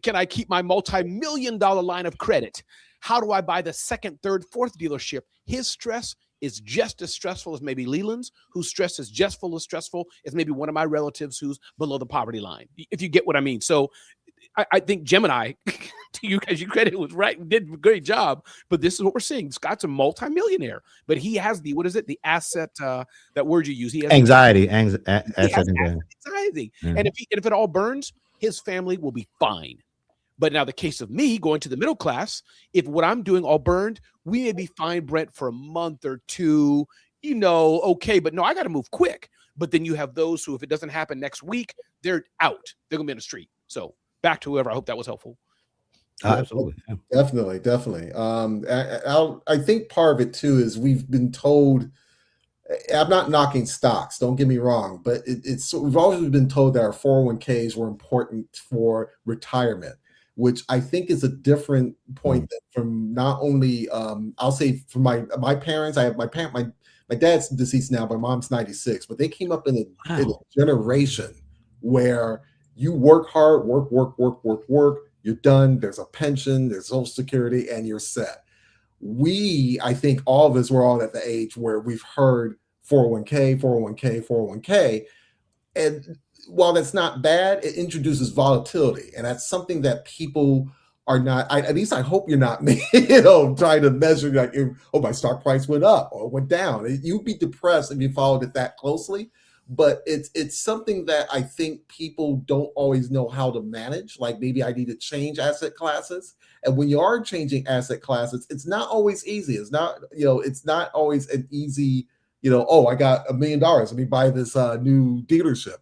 Can I keep my multi-million-dollar line of credit? How do I buy the second, third, fourth dealership? His stress is just as stressful as maybe Leland's, whose stress is just as stressful as maybe one of my relatives who's below the poverty line, if you get what I mean. So I think Gemini, to you guys, you credit, was right, did a great job. But this is what we're seeing. Scott's a multimillionaire, but he has the asset, that word you use. He has anxiety. Anxiety. And if it all burns, his family will be fine. But now the case of me going to the middle class, if what I'm doing all burned, we may be fine, Brent, for a month or two, okay. But no, I got to move quick. But then you have those who, if it doesn't happen next week, they're out. They're going to be on the street. So back to whoever. I hope that was helpful. Absolutely. Definitely. I think part of it too is we've been told, I'm not knocking stocks, don't get me wrong, but we've always been told that our 401ks were important for retirement, which I think is a different point from not only, I'll say from my parents. I have my dad's deceased now, my mom's 96, but they came up in a generation where you work hard, work, you're done, there's a pension, there's Social Security, and you're set. I think all of us were all at the age where we've heard 401k. And while that's not bad, it introduces volatility. And that's something that people are not, at least I hope you're not, trying to measure like, my stock price went up or went down. You'd be depressed if you followed it that closely. But it's something that I think people don't always know how to manage. Like maybe I need to change asset classes. And when you are changing asset classes, it's not always easy. It's not, it's not always an easy, I got $1 million. Let me buy this new dealership.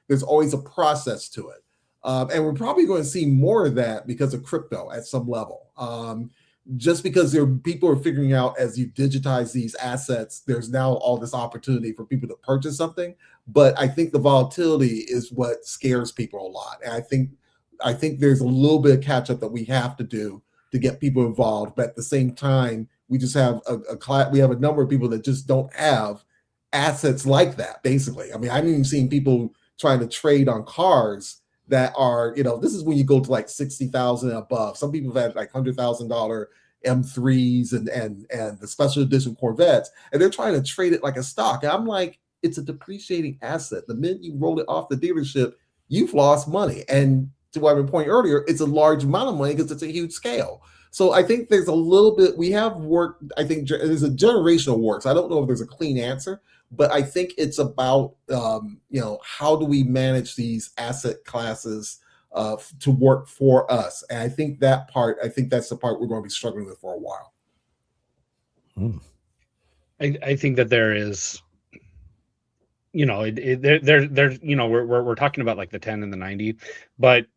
There's always a process to it. And we're probably going to see more of that because of crypto at some level. Just because people are figuring out as you digitize these assets, there's now all this opportunity for people to purchase something. But I think the volatility is what scares people a lot. And I think there's a little bit of catch up that we have to do to get people involved. But at the same time, we just have we have a number of people that just don't have assets like that, basically. I mean, I've even seen people trying to trade on cars that are, this is when you go to like 60,000 and above. Some people have had like $100,000 M3s and the special edition Corvettes, and they're trying to trade it like a stock. And I'm like, it's a depreciating asset. The minute you roll it off the dealership, you've lost money. And to what I've been pointing earlier, it's a large amount of money because it's a huge scale. So I think there's a little bit, we have work, I think there's a generational work. So I don't know if there's a clean answer, but I think it's about, how do we manage these asset classes to work for us? And I think that's the part we're going to be struggling with for a while. I think that there is, we're talking about like the 10 and the 90, but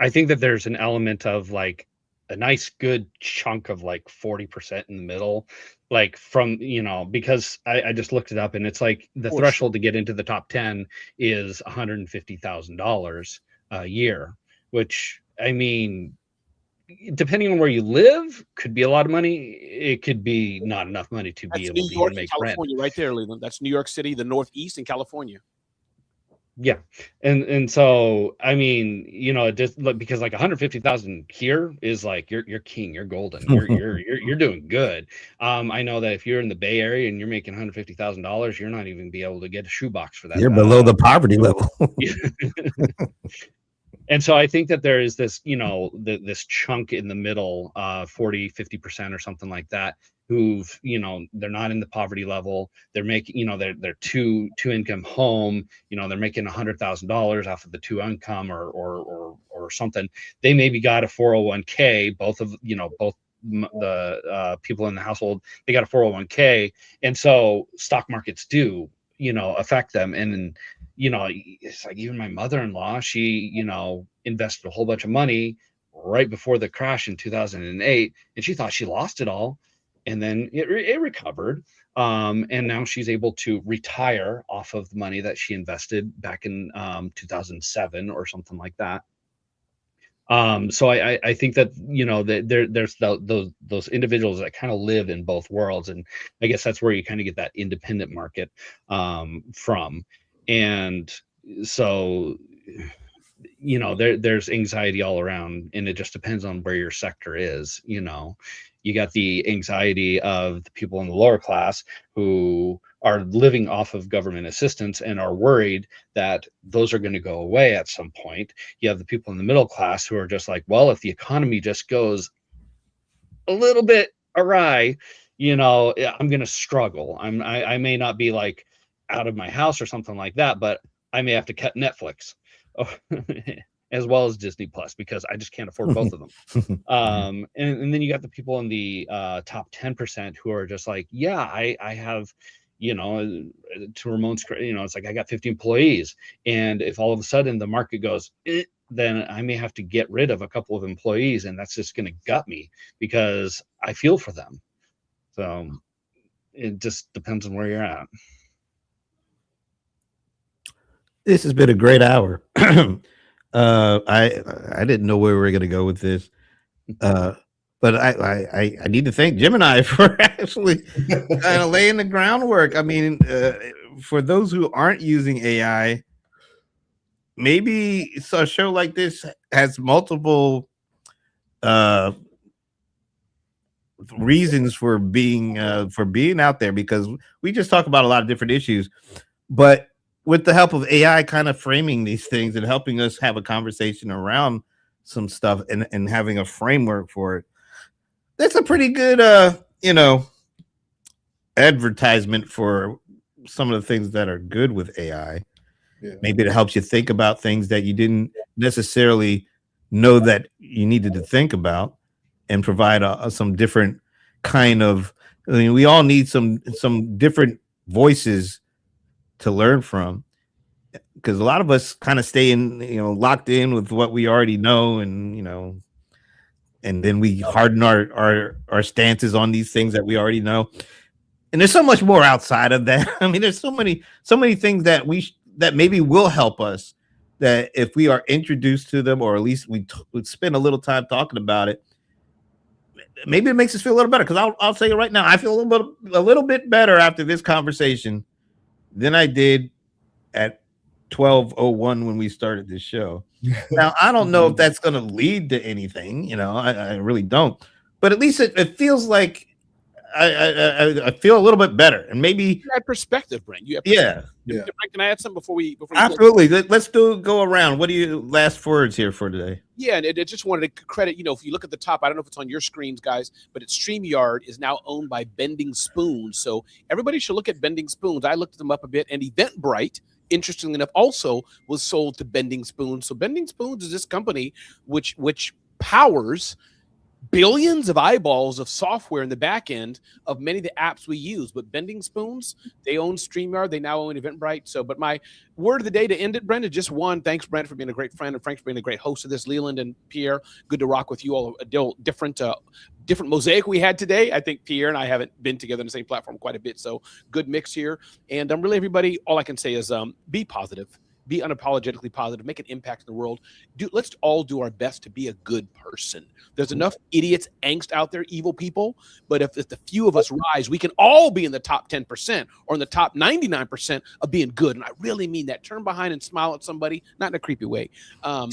I think that there's an element of like a nice good chunk of like 40% in the middle, like from, because I just looked it up and it's like the threshold to get into the top 10 is $150,000 a year, which, I mean, depending on where you live, could be a lot of money. It could be not enough money to be able to even make rent. California, right there, Leland. That's New York City, the Northeast, and California. Yeah. And so, I mean, just look, because like 150,000 here is like, you're king, you're golden, you're doing good. I know that if you're in the Bay Area and you're making $150,000, you're not even be able to get a shoebox for that. You're below the poverty level. And so I think that there is this, this chunk in the middle, 40-50% or something like that, who've, they're not in the poverty level. They're making, they're two income home, they're making $100,000 off of the two income or something. They maybe got a 401k, both the people in the household, they got a 401k. And so stock markets do, affect them. And it's like even my mother-in-law, she, invested a whole bunch of money right before the crash in 2008, and she thought she lost it all, and then it recovered. And now she's able to retire off of the money that she invested back in 2007 or something like that. So I think that there's those individuals that kind of live in both worlds, and I guess that's where you kind of get that independent market from. And so there's anxiety all around, and it just depends on where your sector is. You got the anxiety of the people in the lower class who are living off of government assistance and are worried that those are going to go away at some point. You have the people in the middle class who are just like, well, if the economy just goes a little bit awry, I'm going to struggle. I may not be like out of my house or something like that, but I may have to cut Netflix as well as Disney Plus, because I just can't afford both of them. And then you got the people in the top 10% who are just like, yeah, I have, to Ramon's, it's like I got 50 employees, and if all of a sudden the market goes, then I may have to get rid of a couple of employees, and that's just going to gut me because I feel for them. So it just depends on where you're at. This has been a great hour. I didn't know where we were going to go with this, but I need to thank Gemini for actually kind of laying the groundwork. I mean, for those who aren't using AI, maybe a show like this has multiple reasons for being out there, because we just talk about a lot of different issues, but with the help of AI kind of framing these things and helping us have a conversation around some stuff and having a framework for it, that's a pretty good advertisement for some of the things that are good with AI. Yeah. Maybe it helps you think about things that you didn't necessarily know that you needed to think about, and provide some different kind of, I mean, we all need some different voices to learn from, because a lot of us kind of stay in, locked in with what we already know, and and then we harden our stances on these things that we already know. And there's so much more outside of that. I mean, there's so many things that that maybe will help us, that if we are introduced to them, or at least we spend a little time talking about it, maybe it makes us feel a little better. Because I'll say it right now, I feel a little bit better after this conversation than I did at 12:01 when we started this show. Now, I don't know if that's going to lead to anything, I really don't. But at least it feels like I feel a little bit better, and maybe you have perspective, Brent. You have perspective. Yeah. Brent, can I add something before we absolutely let's go around. What are your last words here for today? Yeah, and I just wanted to credit, if you look at the top, I don't know if it's on your screens, guys, but it's StreamYard is now owned by Bending Spoons. So everybody should look at Bending Spoons. I looked them up a bit, and Eventbrite, interestingly enough, also was sold to Bending Spoons. So Bending Spoons is this company which powers billions of eyeballs of software in the back end of many of the apps we use. But Bending Spoons, they own StreamYard. They now own Eventbrite. So, but my word of the day to end it, Brent, is just one. Thanks, Brent, for being a great friend, and Frank for being a great host of this. Leland and Pierre, good to rock with you all. A different mosaic we had today. I think Pierre and I haven't been together on the same platform quite a bit. So good mix here. And really, everybody, all I can say is be positive. be unapologetically positive, make an impact in the world. Let's all do our best to be a good person. There's enough idiots, angst out there, evil people. But if the few of us rise, we can all be in the top 10% or in the top 99% of being good. And I really mean that. Turn behind and smile at somebody, not in a creepy way. My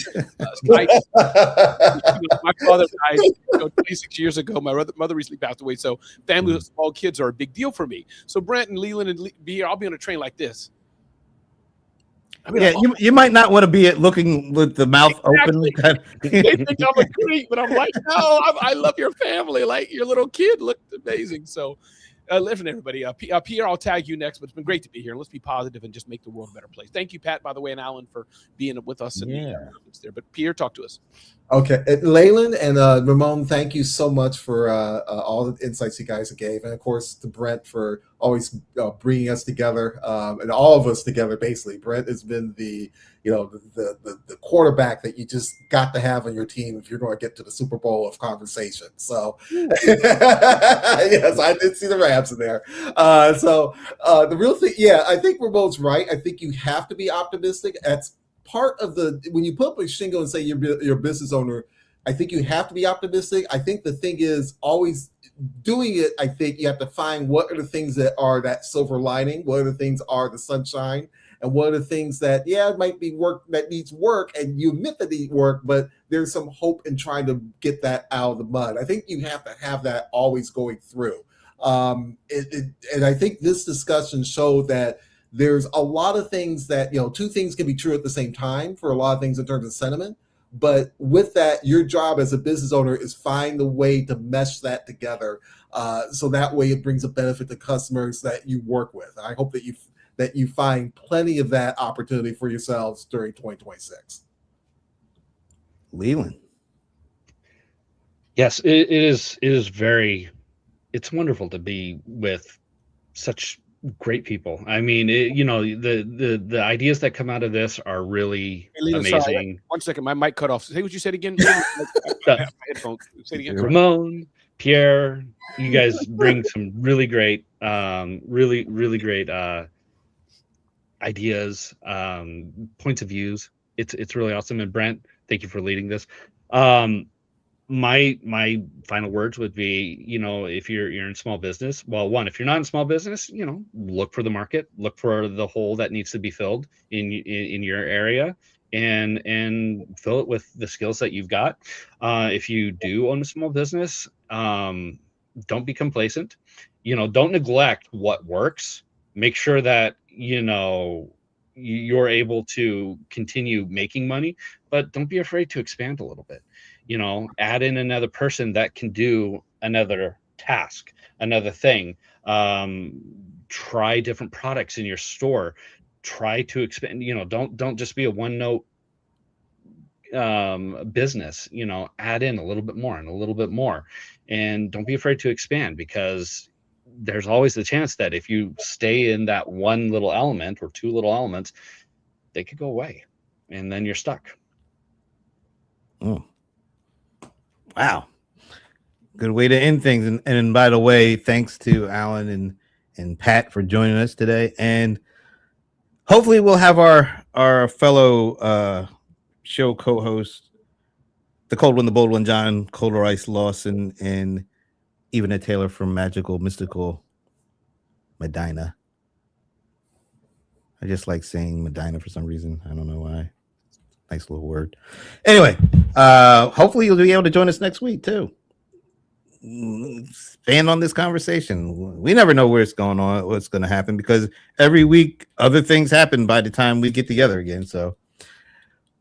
father died 26 years ago. My mother recently passed away. So families with small kids are a big deal for me. So Brent and Leland and B, I'll be on a train like this. I mean, you might not want to be looking with the mouth open. They think I'm a creep, but I'm like, no, I love your family. Like your little kid looked amazing. So, listen, everybody. Pierre, I'll tag you next. But it's been great to be here. Let's be positive and just make the world a better place. Thank you, Pat, by the way, and Alan for being with us. There. But Pierre, talk to us. Okay, Leyland and Ramon, thank you so much for all the insights you guys gave, and of course to Brent for always bringing us together and all of us together. Basically, Brent has been the quarterback that you just got to have on your team if you're going to get to the Super Bowl of conversation. So yes, I did see the Rams in there. The real thing, I think Ramon's right. I think you have to be optimistic. That's part of when you put up a shingle and say you're a business owner, I think you have to be optimistic. I think the thing is always doing it. I think you have to find what are the things that are that silver lining, what are the things are the sunshine, and what are the things that it might be work that needs work, and you admit that need work, but there's some hope in trying to get that out of the mud. I think you have to have that always going through. And I think this discussion showed that there's a lot of things that, two things can be true at the same time for a lot of things in terms of sentiment. But with that, your job as a business owner is find the way to mesh that together. So that way it brings a benefit to customers that you work with. I hope that you find plenty of that opportunity for yourselves during 2026. Leland. Yes, it is it's wonderful to be with such great people. I mean, the ideas that come out of this are really amazing. Sorry, 1 second, my mic cut off. Say what you said again. Say it again. Ramon, Pierre, you guys bring some really great, really great ideas, points of views. It's really awesome. And Brent, thank you for leading this. My final words would be, if you're in small business, well, one, if you're not in small business, look for the market, look for the hole that needs to be filled in your area, and fill it with the skills that you've got. If you do own a small business, don't be complacent. Don't neglect what works. Make sure that you're able to continue making money, but don't be afraid to expand a little bit. Add in another person that can do another task, another thing. Try different products in your store. Try to expand. Don't just be a one note business. Add in a little bit more and a little bit more, and don't be afraid to expand, because there's always the chance that if you stay in that one little element or two little elements, they could go away, and then you're stuck. Oh. Wow. Good way to end things. And by the way, thanks to Alan and Pat for joining us today. And hopefully we'll have our fellow show co-host, the cold one, the bold one, John Colder Ice Lawson, and even a Taylor from Magical Mystical Medina. I just like saying Medina for some reason. I don't know why. Nice little word. Anyway, hopefully you'll be able to join us next week too. Expand on this conversation. We never know where it's going on, what's going to happen, because every week other things happen by the time we get together again. So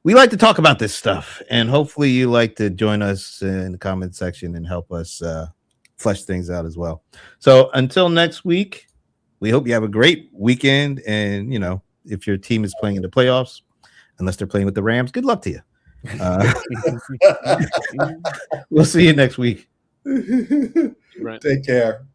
we like to talk about this stuff, and hopefully you like to join us in the comment section and help us flesh things out as well. So until next week, we hope you have a great weekend. And if your team is playing in the playoffs, unless they're playing with the Rams, good luck to you. We'll see you next week. Take care.